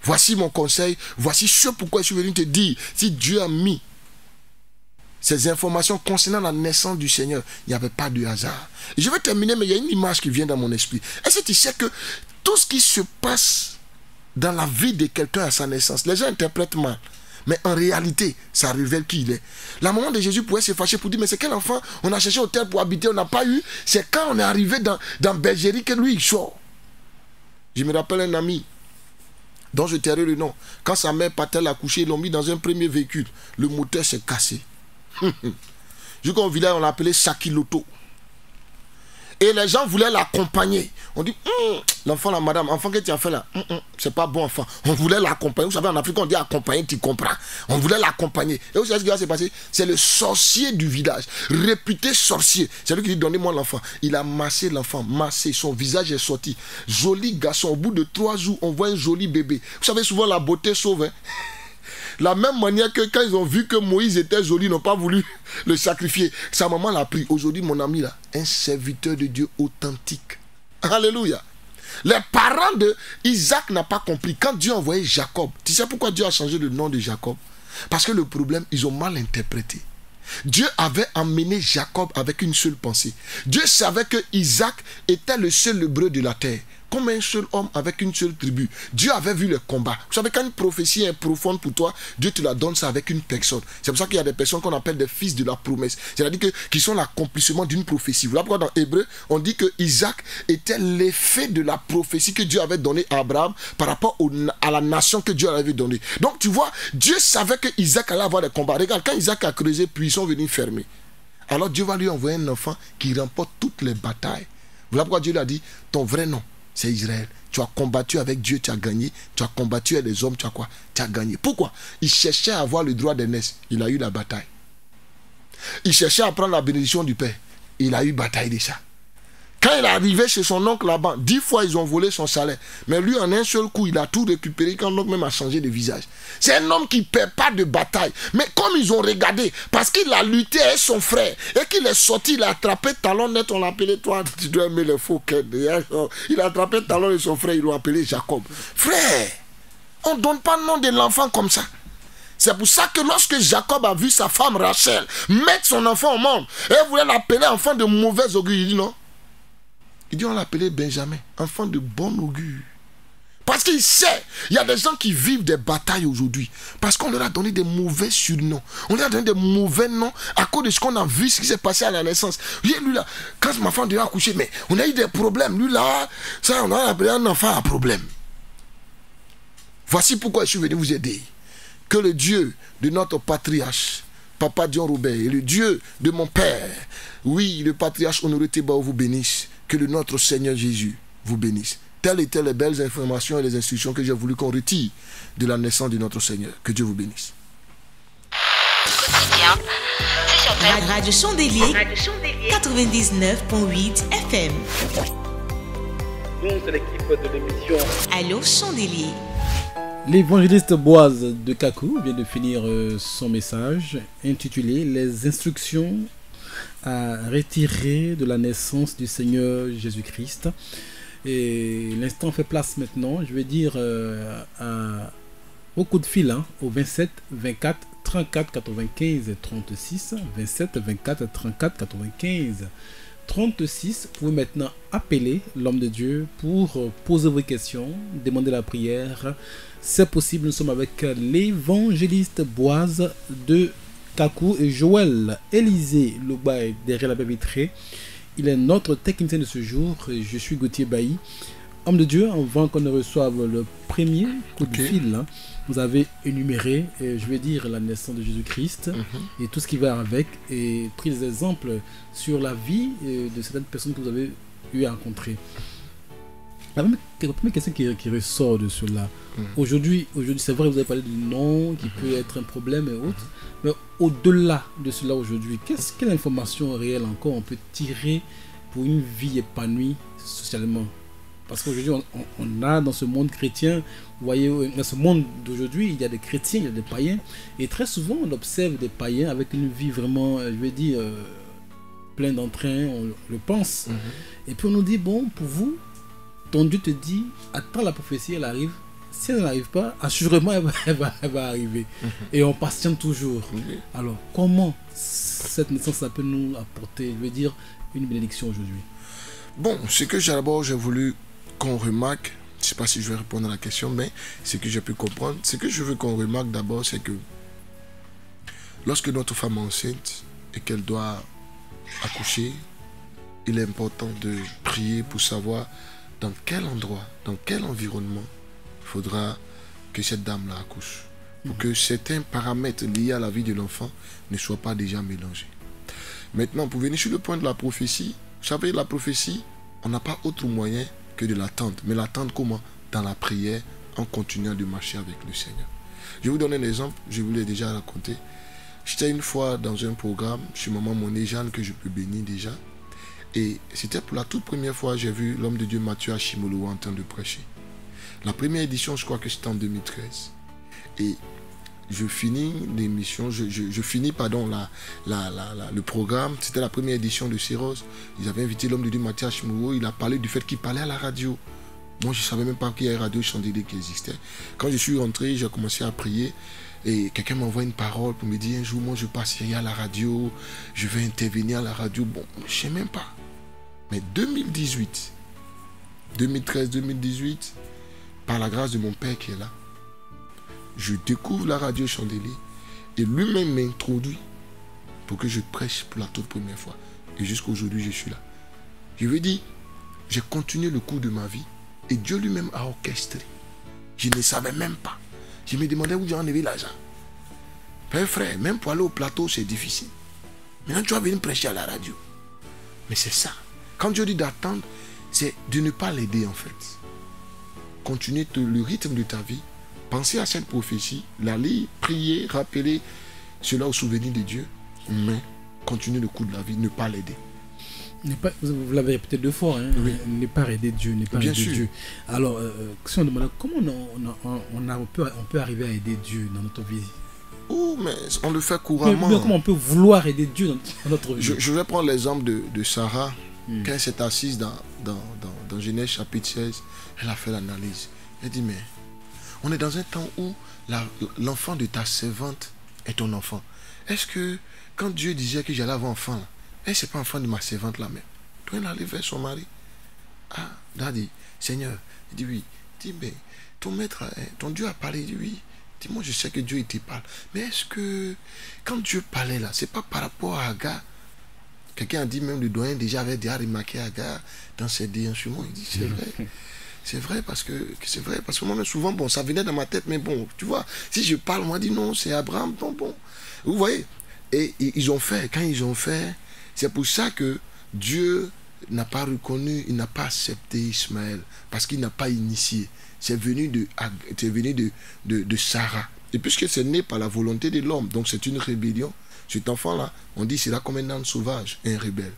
E: Voici mon conseil, voici ce pourquoi je suis venu te dire, si Dieu a mis ces informations concernant la naissance du Seigneur, il n'y avait pas de hasard. Et je vais terminer, mais il y a une image qui vient dans mon esprit. Est-ce que tu sais que tout ce qui se passe dans la vie de quelqu'un à sa naissance, les gens interprètent mal. Mais en réalité, ça révèle qui il est. La maman de Jésus pouvait se fâcher pour dire, mais c'est quel enfant on a cherché au terre pour habiter, on n'a pas eu. C'est quand on est arrivé dans bergerie que lui, il sort. Je me rappelle un ami dont je tairai le nom. Quand sa mère partait l'accoucher, ils l'ont mis dans un premier véhicule. Le moteur s'est cassé. Jusqu'au village, on l'appelait Sakiloto. Et les gens voulaient l'accompagner. On dit, l'enfant, la madame, enfant que tu as fait là, c'est pas bon enfant. On voulait l'accompagner. Vous savez, en Afrique, on dit accompagner, tu comprends. On voulait l'accompagner. Et vous savez ce qui va se passer? C'est le sorcier du village, réputé sorcier. C'est lui qui dit, donnez-moi l'enfant. Il a massé l'enfant, massé. Son visage est sorti. Joli garçon. Au bout de 3 jours, on voit un joli bébé. Vous savez, souvent, la beauté sauve. Hein? La même manière que quand ils ont vu que Moïse était joli, ils n'ont pas voulu le sacrifier. Sa maman l'a pris. Aujourd'hui, mon ami là, un serviteur de Dieu authentique. Alléluia. Les parents de Isaac n'ont pas compris. Quand Dieu a envoyé Jacob, tu sais pourquoi Dieu a changé le nom de Jacob? Parce que le problème, ils ont mal interprété. Dieu avait emmené Jacob avec une seule pensée. Dieu savait que Isaac était le seul hébreu de la terre. Comme un seul homme avec une seule tribu. Dieu avait vu le combat. Vous savez, quand une prophétie est profonde pour toi, Dieu te la donne ça avec une personne. C'est pour ça qu'il y a des personnes qu'on appelle des fils de la promesse. C'est-à-dire qui sont l'accomplissement d'une prophétie. Voilà pourquoi dans Hébreu, on dit que Isaac était l'effet de la prophétie que Dieu avait donnée à Abraham par rapport à la nation que Dieu avait donnée. Donc tu vois, Dieu savait que Isaac allait avoir des combats. Regarde, quand Isaac a creusé, puis ils sont venus fermer. Alors Dieu va lui envoyer un enfant qui remporte toutes les batailles. Voilà pourquoi Dieu lui a dit, ton vrai nom, c'est Israël. Tu as combattu avec Dieu, tu as gagné. Tu as combattu avec les hommes, tu as quoi? Tu as gagné. Pourquoi? Il cherchait à avoir le droit d'aînesse. Il a eu la bataille. Il cherchait à prendre la bénédiction du Père. Il a eu bataille de ça. Quand il est arrivé chez son oncle là-bas, 10 fois ils ont volé son salaire. Mais lui, en un seul coup, il a tout récupéré quand l'oncle même a changé de visage. C'est un homme qui ne perd pas de bataille. Mais comme ils ont regardé, parce qu'il a lutté avec son frère, et qu'il est sorti, il a attrapé talon net, on l'appelait, toi, tu dois aimer les faux cœurs. Il a attrapé talon de son frère, ils l'ont appelé Jacob. Frère, on ne donne pas le nom de l'enfant comme ça. C'est pour ça que lorsque Jacob a vu sa femme Rachel mettre son enfant au monde, et elle voulait l'appeler enfant de mauvais augure, il dit non. Il dit on l'appelait Benjamin, enfant de bon augure. Parce qu'il sait, il y a des gens qui vivent des batailles aujourd'hui. Parce qu'on leur a donné des mauvais surnoms. On leur a donné des mauvais noms à cause de ce qu'on a vu, ce qui s'est passé à la naissance. Lui là, quand ma femme devait accoucher, mais on a eu des problèmes. Lui là, ça on a appelé un enfant à problème. Voici pourquoi je suis venu vous aider. Que le Dieu de notre patriarche, Papa Dion Robert, et le Dieu de mon père, oui, le patriarche Honoré Thébault vous bénisse. Que le notre Seigneur Jésus vous bénisse. Telles étaient les belles informations et les instructions que j'ai voulu qu'on retire de la naissance de notre Seigneur. Que Dieu vous bénisse.
B: Radio Chandelier 99.8 FM.
C: Nous, c'est l'équipe de l'émission
B: Allô Chandelier.
D: L'évangéliste Boaz de Kakou vient de finir son message intitulé Les instructions à retirer de la naissance du Seigneur Jésus-Christ. Et l'instant fait place maintenant, je vais dire au coup de fil, au 27 24 34 95 36, 27 24 34 95 36. Vous pouvez maintenant appeler l'homme de Dieu pour poser vos questions, demander la prière. C'est possible, nous sommes avec l'évangéliste Boaz de Kakou et Joël Élisée Loubaï derrière la baie vitrée. Il est notre technicien de ce jour. Je suis Gauthier Bailly. Homme de Dieu, avant qu'on ne reçoive le premier coup de fil, vous avez énuméré, je vais dire, la naissance de Jésus-Christ et tout ce qui va avec, et pris des exemples sur la vie de certaines personnes que vous avez eu à rencontrer. La première question qui ressort de cela, aujourd'hui, c'est vrai, vous avez parlé du nom qui peut être un problème et autres, mais au-delà de cela aujourd'hui, quelle information réelle encore on peut tirer pour une vie épanouie socialement? Parce qu'aujourd'hui, on a dans ce monde chrétien, vous voyez, dans ce monde d'aujourd'hui, il y a des chrétiens, il y a des païens, et très souvent on observe des païens avec une vie vraiment, je vais dire, pleine d'entrain, on le pense. Et puis on nous dit, bon, pour vous, ton Dieu te dit, attends la prophétie, elle arrive, si elle n'arrive pas, assurément, elle va arriver. Et on patiente toujours. Alors, comment cette naissance, ça peut nous apporter, je veux dire, une bénédiction aujourd'hui?
E: Bon, ce que j'ai voulu qu'on remarque, je ne sais pas si je vais répondre à la question, mais ce que j'ai pu comprendre, ce que je veux qu'on remarque d'abord, c'est que lorsque notre femme est enceinte et qu'elle doit accoucher, il est important de prier pour savoir dans quel endroit, dans quel environnement il faudra que cette dame-là accouche. Pour que certains paramètres liés à la vie de l'enfant ne soient pas déjà mélangés. Maintenant, pour venir sur le point de la prophétie, vous savez, la prophétie, on n'a pas autre moyen que de l'attendre. Mais l'attendre comment? Dans la prière, en continuant de marcher avec le Seigneur. Je vais vous donner un exemple, je vous l'ai déjà raconté. J'étais une fois dans un programme sur Maman Moné Jeanne que je peux bénir déjà. Et c'était pour la toute première fois que j'ai vu l'homme de Dieu Mathieu Achimolo en train de prêcher. La première édition, je crois que c'était en 2013. Et je finis l'émission, je finis le programme. C'était la première édition de Céros. Ils avaient invité l'homme de Dieu Mathieu Achimolo. Il a parlé du fait qu'il parlait à la radio. Moi, je ne savais même pas qu'il y avait une radio Chandelier qui existait. Quand je suis rentré, j'ai commencé à prier. Et quelqu'un m'envoie une parole pour me dire un jour, moi, je passerai à la radio. Je vais intervenir à la radio. Bon, je ne sais même pas. Mais 2018, 2013-2018, par la grâce de mon père qui est là, je découvre la radio Chandelier et lui-même m'introduit pour que je prêche pour la toute première fois. Et jusqu'à aujourd'hui, je suis là. Je veux dire, j'ai continué le cours de ma vie et Dieu lui-même a orchestré. Je ne savais même pas. Je me demandais où j'ai enlevé l'argent. Père, frère, même pour aller au plateau, c'est difficile. Maintenant, tu vas venir prêcher à la radio. Mais c'est ça. Quand Dieu dit d'attendre, c'est de ne pas l'aider en fait. Continuer le rythme de ta vie. Penser à cette prophétie, la lire, prier, rappeler cela au souvenir de Dieu. Mais continuer le cours de la vie, ne pas l'aider.
D: Vous l'avez répété 2 fois, hein? Oui. Ne pas aider Dieu, ne pas
E: Bien
D: aider
E: sûr.
D: Dieu. Alors, si on demande comment on peut arriver à aider Dieu dans notre vie?
E: Oh, mais on le fait couramment.
D: Mais comment on peut vouloir aider Dieu dans notre vie?
E: Je vais prendre l'exemple de Sarah. Quand elle s'est assise dans Genèse chapitre 16, elle a fait l'analyse. Elle dit, mais on est dans un temps où l'enfant de ta servante est ton enfant. Est-ce que quand Dieu disait que j'allais avoir enfant, elle c'est pas enfant de ma servante là même? Toi, elle allait vers son mari. Ah, Daddy, Seigneur, il dit oui. Il dit, mais ton maître, ton Dieu a parlé, il dit oui. Il dit, moi je sais que Dieu il te parle. Mais est-ce que quand Dieu parlait là, c'est pas par rapport à Agar? Quelqu'un a dit même le doyen déjà avait déjà remarqué Agar dans ses déhanchements. Il dit c'est vrai. C'est vrai parce que moi-même souvent, bon, ça venait dans ma tête, mais bon, tu vois, si je parle, moi, je dis non, c'est Abraham, bon. Vous voyez? Et ils ont fait, quand ils ont fait, c'est pour ça que Dieu n'a pas reconnu, il n'a pas accepté Ismaël, parce qu'il n'a pas initié. C'est venu de Sarah. Et puisque c'est né par la volonté de l'homme, donc c'est une rébellion, cet enfant-là, on dit c'est là comme un âne sauvage, un rebelle.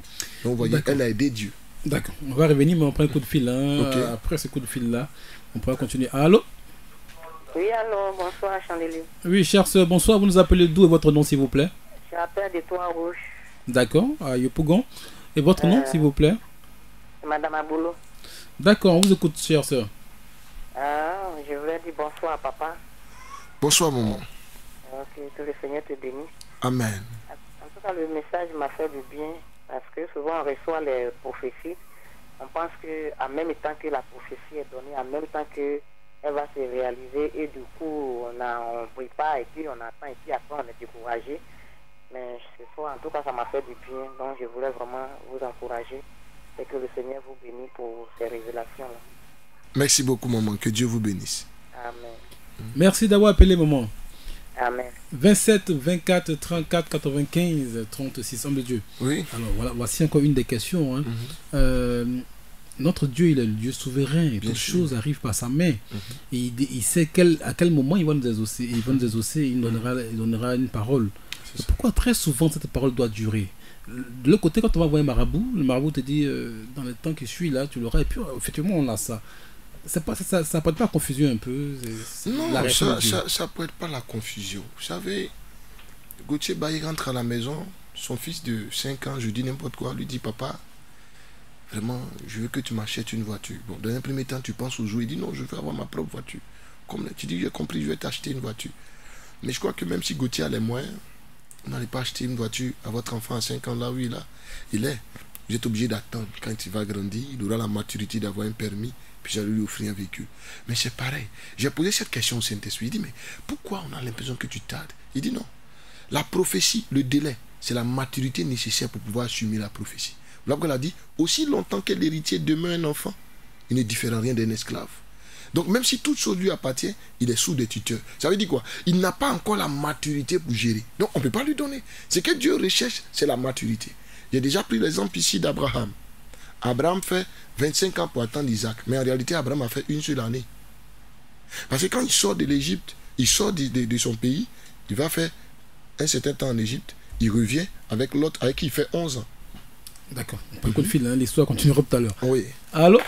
E: Donc vous voyez, elle a aidé Dieu.
D: D'accord, on va revenir, mais on prend un coup de fil.
E: Okay.
D: Après ce coup de fil-là, on pourra continuer. Allô?
A: Oui, allô, bonsoir, Chandelier.
D: Oui, chère soeur, bonsoir. Vous nous appelez d'où et votre nom, s'il vous plaît?
A: Je m'appelle des Trois-Rouges.
D: D'accord, à Yopougon. Et votre nom, s'il vous plaît?
A: Madame Aboulou.
D: D'accord, on vous écoute, chère soeur.
A: Je voulais dire bonsoir à papa.
E: Bonsoir, maman.
A: Que le Seigneur te bénisse.
E: Amen.
A: En tout cas, le message m'a fait du bien parce que souvent on reçoit les prophéties. On pense qu'en même temps que la prophétie est donnée, en même temps qu'elle va se réaliser et du coup on ne prie pas et puis on attend et puis après on est découragé. Mais ce soir, en tout cas, ça m'a fait du bien. Donc je voulais vraiment vous encourager et que le Seigneur vous bénisse pour ces révélations-là.
E: Merci beaucoup, maman. Que Dieu vous bénisse.
A: Amen.
D: Merci d'avoir appelé, maman.
A: Amen.
D: 27 24 34 95 36, homme de Dieu.
E: Oui.
D: Alors voilà, voici encore une des questions. Notre Dieu, il est le Dieu souverain. Toutes choses arrivent par sa main. Et il sait à quel moment il va nous exaucer. Il donnera une parole. Pourquoi très souvent cette parole doit durer? De l'autre côté, quand on va voir un marabout, le marabout te dit dans le temps que je suis là, tu l'auras. Et puis effectivement, on a ça. Ça ne porte pas la confusion un peu?
E: Non, ça ne porte pas la confusion. Vous savez, Gauthier Bailly rentre à la maison, son fils de 5 ans, je dis n'importe quoi, lui dit papa, vraiment, je veux que tu m'achètes une voiture. Bon, dans un premier temps, tu penses au jour, il dit non, je veux avoir ma propre voiture. Comme tu dis, j'ai compris, je vais t'acheter une voiture. Mais je crois que même si Gauthier a les moyens, vous n'allez pas acheter une voiture à votre enfant à 5 ans, là où il est. Vous êtes obligé d'attendre. Quand il va grandir, il aura la maturité d'avoir un permis, puis j'allais lui offrir un véhicule. Mais c'est pareil. J'ai posé cette question au Saint-Esprit. Il dit, mais pourquoi on a l'impression que tu tardes? Il dit non. La prophétie, le délai, c'est la maturité nécessaire pour pouvoir assumer la prophétie. Voilà pourquoi il a dit, aussi longtemps que l'héritier demeure un enfant, il ne diffère en rien d'un esclave. Donc même si toute chose lui appartient, il est sous des tuteurs. Ça veut dire quoi? Il n'a pas encore la maturité pour gérer. Donc on ne peut pas lui donner. Ce que Dieu recherche, c'est la maturité. J'ai déjà pris l'exemple ici d'Abraham. Abraham fait 25 ans pour attendre Isaac. Mais en réalité, Abraham a fait une seule année. Parce que quand il sort de l'Égypte, il sort de son pays, il va faire un certain temps en Égypte, il revient avec l'autre, avec qui il fait 11 ans.
D: D'accord. On prend un coup de fil, hein. L'histoire continuera tout à l'heure.
E: Oui.
D: Allô?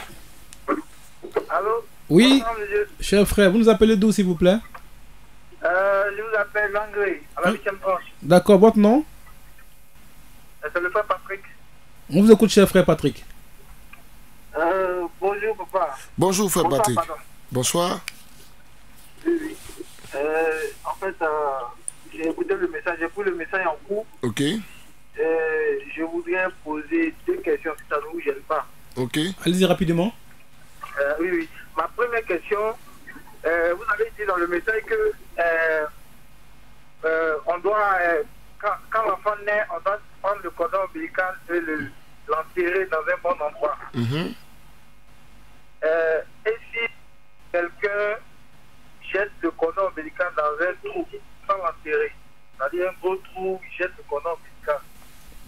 F: Allô?
D: Oui,
F: Bonjour, monsieur.
D: cher frère, vous nous appelez d'où, s'il vous plaît?
F: Je vous appelle Langré, à la 8e branche.
D: D'accord, votre nom?
F: C'est le frère Patrick.
D: On vous écoute, cher frère Patrick.
F: Bonjour, papa.
E: Bonjour, frère
F: Bonsoir,
E: Patrick.
F: pardon.
E: Bonsoir.
F: Oui. En fait, j'ai écouté le message, j'ai pris le message en cours.
E: Ok.
F: Je voudrais poser 2 questions, si ça ne vous gêne pas.
E: Ok.
D: Allez-y rapidement.
F: Oui. Ma première question, vous avez dit dans le message que on doit, quand l'enfant naît, on doit prendre le cordon ombilical et l'enterrer dans un bon endroit. Et si quelqu'un jette le cordon ombilical dans un trou sans l'enterrer, c'est-à-dire un gros trou, il jette le cordon ombilical,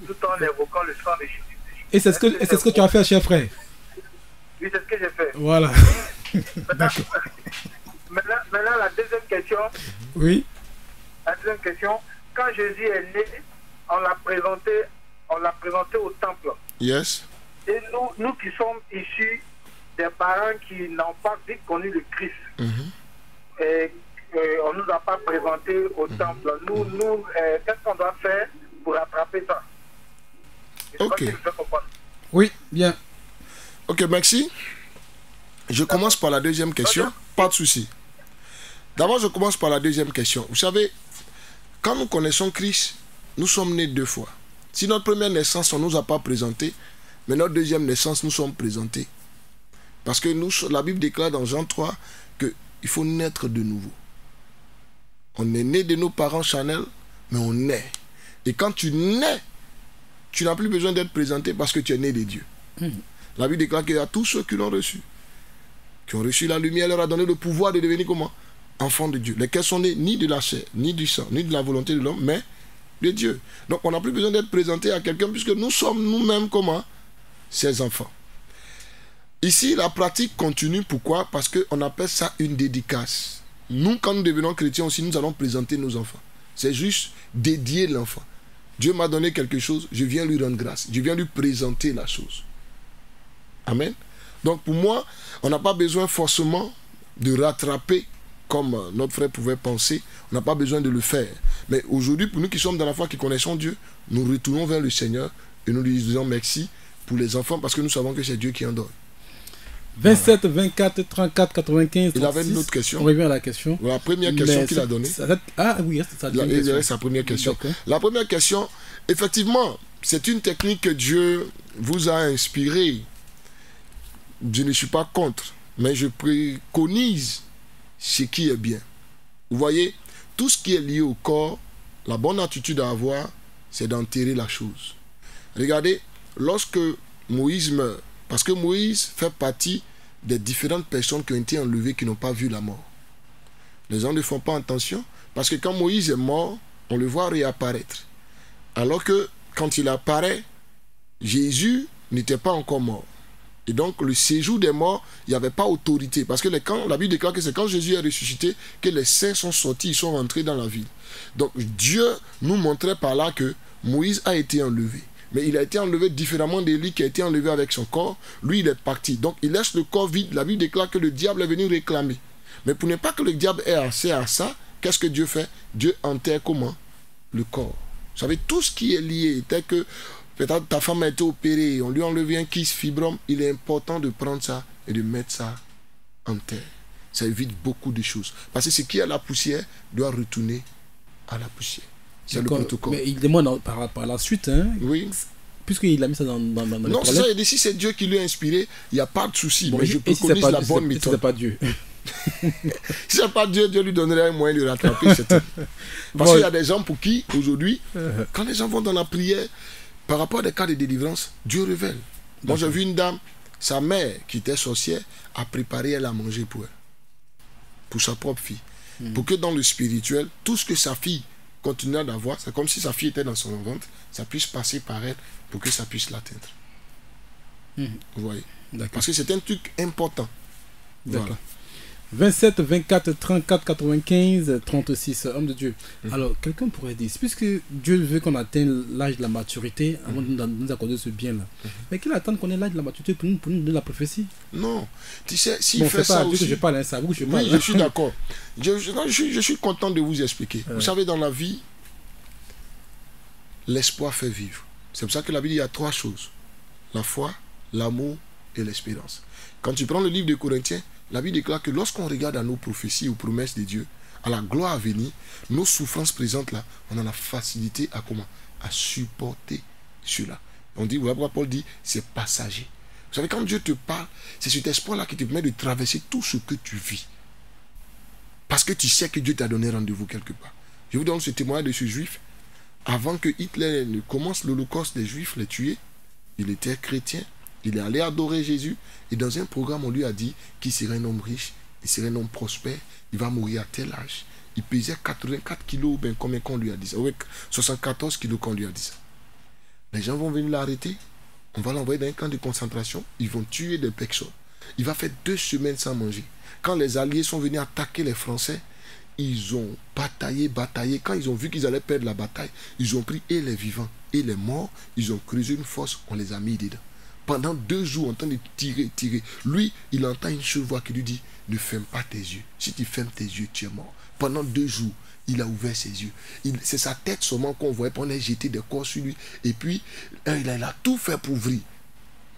F: tout en évoquant le sang de Jésus.
D: Et c'est ce que tu as fait, cher frère?
F: Oui, c'est ce que j'ai fait.
D: Voilà.
F: Maintenant, la deuxième question.
D: Oui.
F: La deuxième question, quand Jésus est né, on l'a présenté au temple.
E: Yes.
F: Et nous qui sommes issus des parents qui n'ont pas vite connu le Christ, et on ne nous a pas présenté au temple. Nous qu'est-ce qu'on doit faire pour rattraper ça?
E: Ok.
D: Oui, bien.
E: Ok, merci. Je commence par la deuxième question. Pas de souci. D'abord, je commence par la deuxième question. Vous savez, quand nous connaissons Christ, nous sommes nés 2 fois. Si notre première naissance, on ne nous a pas présenté, mais notre deuxième naissance, nous sommes présentés. Parce que la Bible déclare dans Jean 3 qu'il faut naître de nouveau. On est né de nos parents charnels, mais on naît. Et quand tu nais, tu n'as plus besoin d'être présenté parce que tu es né de Dieu. La Bible déclare qu'il y a tous ceux qui l'ont reçu, qui ont reçu la lumière, leur a donné le pouvoir de devenir comment? Enfants de Dieu. Lesquels sont nés ni de la chair, ni du sang, ni de la volonté de l'homme, mais de Dieu. Donc on n'a plus besoin d'être présenté à quelqu'un puisque nous sommes nous-mêmes comment? Ses enfants. Ici, la pratique continue. Pourquoi? Parce qu'on appelle ça une dédicace. Nous, quand nous devenons chrétiens aussi, nous allons présenter nos enfants. C'est juste dédier l'enfant. Dieu m'a donné quelque chose, je viens lui rendre grâce. Je viens lui présenter la chose. Amen. Donc pour moi, on n'a pas besoin forcément de rattraper comme notre frère pouvait penser. On n'a pas besoin de le faire. Mais aujourd'hui, pour nous qui sommes dans la foi, qui connaissons Dieu, nous retournons vers le Seigneur et nous lui disons merci pour les enfants parce que nous savons que c'est Dieu qui en donne.
D: 27, 24, 34, 95, 36.
E: Il avait une autre question.
D: On revient à la question.
E: La première question qu'il a donnée.
D: Ah oui, c'est ça.
E: Il avait sa première question. La première question, effectivement, c'est une technique que Dieu vous a inspirée. Je ne suis pas contre, mais je préconise ce qui est bien. Vous voyez, tout ce qui est lié au corps, la bonne attitude à avoir, c'est d'enterrer la chose. Regardez, lorsque Moïse meurt, parce que Moïse fait partie des différentes personnes qui ont été enlevées, qui n'ont pas vu la mort. Les gens ne font pas attention, parce que quand Moïse est mort, on le voit réapparaître. Alors que quand il apparaît, Jésus n'était pas encore mort. Et donc le séjour des morts, il n'y avait pas autorité. Parce que la Bible déclare que c'est quand Jésus est ressuscité que les saints sont sortis, ils sont rentrés dans la ville. Donc Dieu nous montrait par là que Moïse a été enlevé. Mais il a été enlevé différemment d'Élie qui a été enlevé avec son corps. Lui, il est parti. Donc il laisse le corps vide. La Bible déclare que le diable est venu réclamer. Mais pour ne pas que le diable ait accès à ça, qu'est-ce que Dieu fait? Dieu enterre comment? Le corps. Vous savez, tout ce qui est lié, tel que peut-être ta femme a été opérée, on lui a enlevé un kyste fibrome, il est important de prendre ça et de mettre ça en terre. Ça évite beaucoup de choses. Parce que ce qui est à la poussière doit retourner à la poussière. C'est le protocole.
D: Mais il demande par la suite, hein,
E: oui.
D: Puisqu'il a mis ça dans
E: non, c'est ça, il dit si c'est Dieu qui lui a inspiré, il n'y a pas de souci.
D: Bon,
E: mais je préconise la bonne méthode.
D: Si c'est pas Dieu.
E: Si c'est pas Dieu, Dieu lui donnerait un moyen de le rattraper. Parce qu'il y a des gens pour qui, aujourd'hui, quand les gens vont dans la prière, par rapport à des cas de délivrance, Dieu révèle. Moi, j'ai vu une dame, sa mère, qui était sorcière, a préparé elle à manger pour elle. Pour sa propre fille. Pour que dans le spirituel, tout ce que sa fille continue d'avoir, c'est comme si sa fille était dans son ventre, ça puisse passer par elle pour que ça puisse l'atteindre. Vous voyez? Parce que c'est un truc important.
D: D'accord. Voilà. 27, 24, 34, 95, 36, homme de Dieu. Alors, quelqu'un pourrait dire, puisque Dieu veut qu'on atteigne l'âge de la maturité avant de nous accorder ce bien-là, mais qu'il attend qu'on ait l'âge de la maturité pour nous donner la prophétie?
E: Non. Tu sais, s'il fait ça aussi...
D: Que je parle, hein, ça, que je parle.
E: Oui, je suis d'accord. Je suis content de vous expliquer. Vous savez, dans la vie, l'espoir fait vivre. C'est pour ça que la Bible, il y a 3 choses. La foi, l'amour et l'espérance. Quand tu prends le livre de Corinthiens, la Bible déclare que lorsqu'on regarde à nos prophéties, aux promesses de Dieu, à la gloire à venir, nos souffrances présentes là, on a la facilité à comment? À supporter cela. On dit, voilà pourquoi Paul dit, c'est passager. Vous savez, quand Dieu te parle, c'est cet espoir là qui te permet de traverser tout ce que tu vis. Parce que tu sais que Dieu t'a donné rendez-vous quelque part. Je vous donne ce témoignage de ce juif. Avant que Hitler ne commence l'holocauste des juifs, les tuer, il était chrétien. Il est allé adorer Jésus et dans un programme, on lui a dit qu'il serait un homme riche, il serait un homme prospère, il va mourir à tel âge. Il pesait 84 kilos, ben combien qu'on lui a dit ça? Oui, 74 kilos qu'on lui a dit ça. Les gens vont venir l'arrêter, on va l'envoyer dans un camp de concentration, ils vont tuer des personnes. Il va faire 2 semaines sans manger. Quand les Alliés sont venus attaquer les Français, ils ont bataillé. Quand ils ont vu qu'ils allaient perdre la bataille, ils ont pris et les vivants et les morts, ils ont creusé une fosse, on les a mis dedans. Pendant 2 jours, en train de tirer. Lui, il entend une seule voix qui lui dit, ne ferme pas tes yeux. Si tu fermes tes yeux, tu es mort. Pendant 2 jours, il a ouvert ses yeux. C'est sa tête seulement qu'on voyait, on a jeté des corps sur lui. Et puis, il a tout fait pour ouvrir.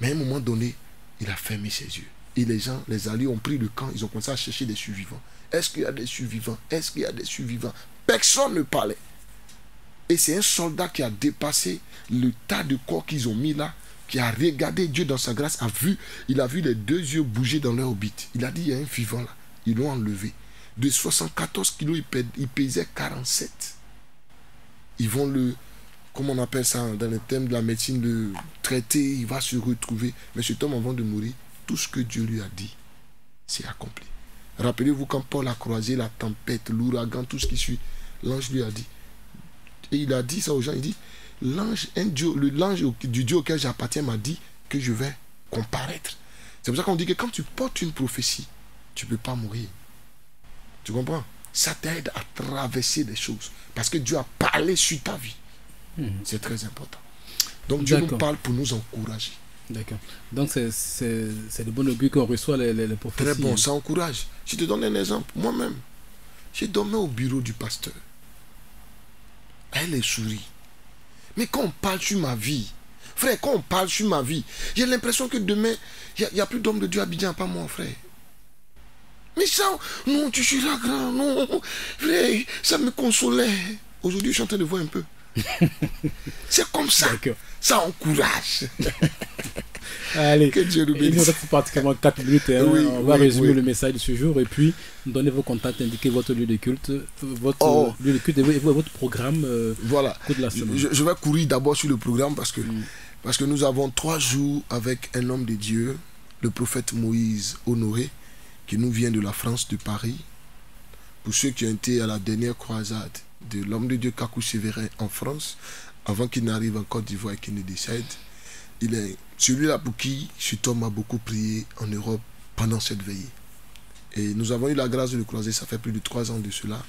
E: Mais à un moment donné, il a fermé ses yeux. Et les gens, les alliés ont pris le camp, ils ont commencé à chercher des survivants. Est-ce qu'il y a des survivants? Est-ce qu'il y a des survivants? Personne ne parlait. Et c'est un soldat qui a dépassé le tas de corps qu'ils ont mis là, qui a regardé Dieu dans sa grâce, il a vu les 2 yeux bouger dans leur orbite. Il a dit, il y a un vivant là. Ils l'ont enlevé. De 74 kilos, il pesait 47. Ils vont comment on appelle ça, dans le thème de la médecine, le traiter, il va se retrouver. Mais cet homme, avant de mourir, tout ce que Dieu lui a dit, c'est accompli. Rappelez-vous quand Paul a croisé la tempête, l'ouragan, tout ce qui suit, l'ange lui a dit. Et il a dit ça aux gens, il dit, l'ange du Dieu auquel j'appartiens m'a dit que je vais comparaître. C'est pour ça qu'on dit que quand tu portes une prophétie, tu ne peux pas mourir. Tu comprends? Ça t'aide à traverser des choses. Parce que Dieu a parlé sur ta vie. C'est très important. Donc Dieu nous parle pour nous encourager.
D: D'accord. Donc c'est de bon augure qu'on reçoit les prophéties.
E: Très bon, ça encourage. Je te donne un exemple. Moi-même, j'ai dormi au bureau du pasteur. Elle est souris. Mais quand on parle sur ma vie, frère, quand on parle sur ma vie, j'ai l'impression que demain, il n'y a plus d'homme de Dieu à Abidjan, pas moi, frère. Mais ça, non, tu seras grand, non, frère, ça me consolait. Aujourd'hui, je suis en train de voir un peu. C'est comme ça. Ça encourage.
D: Allez,
E: que Dieu nous bénisse.
D: Il nous reste pratiquement 4 minutes. Hein.
E: Oui,
D: on va résumer le message de ce jour et puis donner vos contacts, indiquer votre lieu de culte, votre lieu de culte et votre programme.
E: Voilà.
D: De la semaine.
E: Je vais courir d'abord sur le programme parce que nous avons 3 jours avec un homme de Dieu, le prophète Moïse Honoré, qui nous vient de la France, de Paris. Pour ceux qui ont été à la dernière croisade de l'homme de Dieu Kakou Sévérin en France, avant qu'il n'arrive en Côte d'Ivoire et qu'il ne décède, il est celui-là pour qui cet homme a beaucoup prié en Europe pendant cette veillée. Et nous avons eu la grâce de le croiser, ça fait plus de 3 ans de cela.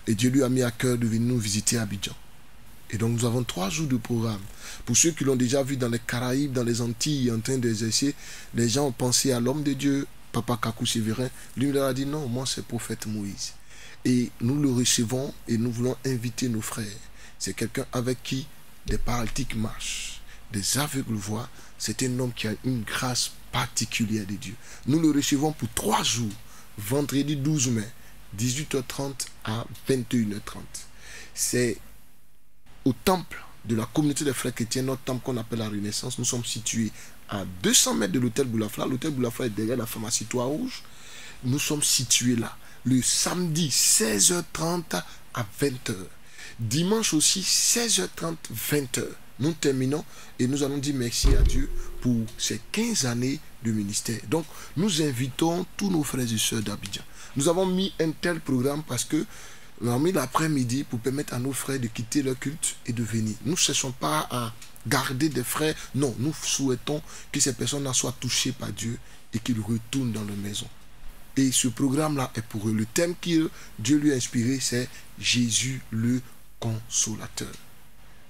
E: Et Dieu lui a mis à cœur de venir nous visiter à Abidjan. Et donc nous avons 3 jours de programme. Pour ceux qui l'ont déjà vu dans les Caraïbes, dans les Antilles, en train d'exercer, les gens ont pensé à l'homme de Dieu, Papa Kakou Sévérin. Lui, il leur a dit non, moi c'est prophète Moïse. Et nous le recevons et nous voulons inviter nos frères. C'est quelqu'un avec qui des paralytiques marchent, des aveugles voient. C'est un homme qui a une grâce particulière de Dieu. Nous le recevons pour 3 jours vendredi 12 mai, 18h30 à 21h30. C'est au temple de la communauté des frères chrétiens, notre temple qu'on appelle la Renaissance. Nous sommes situés à 200 mètres de l'hôtel Boulafla. L'hôtel Boulafla est derrière la pharmacie Toit Rouge. Nous sommes situés là. Le samedi, 16h30 à 20h. Dimanche aussi, 16h30, 20h. Nous terminons et nous allons dire merci à Dieu pour ces 15 années de ministère. Donc, nous invitons tous nos frères et sœurs d'Abidjan. Nous avons mis un tel programme parce que nous avons mis l'après-midi pour permettre à nos frères de quitter leur culte et de venir. Nous ne cherchons pas à garder des frères. Non, nous souhaitons que ces personnes soient touchées par Dieu et qu'ils retournent dans leur maison. Et ce programme-là est pour eux. Le thème que Dieu lui a inspiré, c'est Jésus le Consolateur.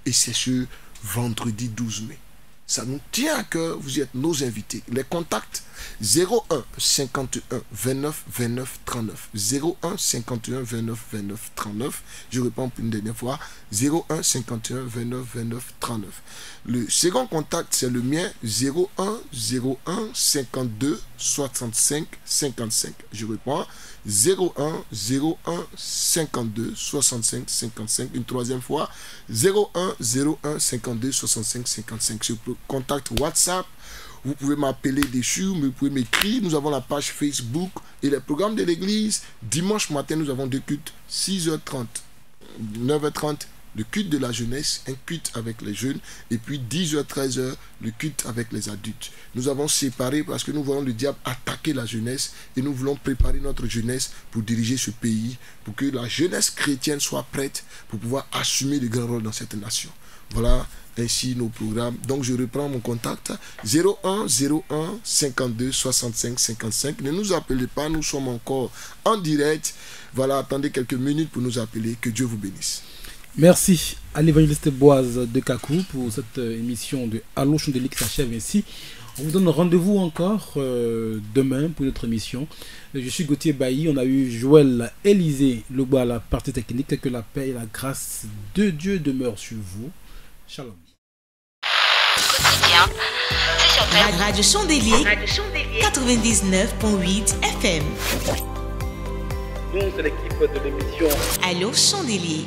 E: Et c'est ce vendredi 12 mai. Ça nous tient à cœur, vous êtes nos invités. Les contacts 01 51 29 29 39. 01 51 29 29 39. Je réponds une dernière fois. 01 51 29 29 39. Le second contact, c'est le mien. 01 01 52 65 55. Je réponds. 01 01 52 65 55. Une troisième fois. 01 01 52 65 55. Ce contact WhatsApp. Vous pouvez m'appeler dessus, vous pouvez m'écrire. Nous avons la page Facebook et les programmes de l'église. Dimanche matin, nous avons deux cultes, 6h30, 9h30, le culte de la jeunesse, un culte avec les jeunes, et puis 10h, 13h, le culte avec les adultes. Nous avons séparé parce que nous voyons le diable attaquer la jeunesse et nous voulons préparer notre jeunesse pour diriger ce pays, pour que la jeunesse chrétienne soit prête pour pouvoir assumer le grand rôle dans cette nation. Voilà ainsi nos programmes. Donc je reprends mon contact 01 01 52 65 55. Ne nous appelez pas, nous sommes encore en direct. Voilà, attendez quelques minutes pour nous appeler. Que Dieu vous bénisse.
D: Merci à l'évangéliste Boaz de Kakou pour cette émission de Allo Chondeli qui s'achève ainsi. On vous donne rendez-vous encore demain pour notre émission. Je suis Gauthier Bailly. On a eu Joël Élisée Lebois à la partie technique. Que la paix et la grâce de Dieu demeurent sur vous. Shalom.
B: Radio Chondelier 99.8 FM.
C: Nous, c'est l'équipe de l'émission
B: Allo Chondelier.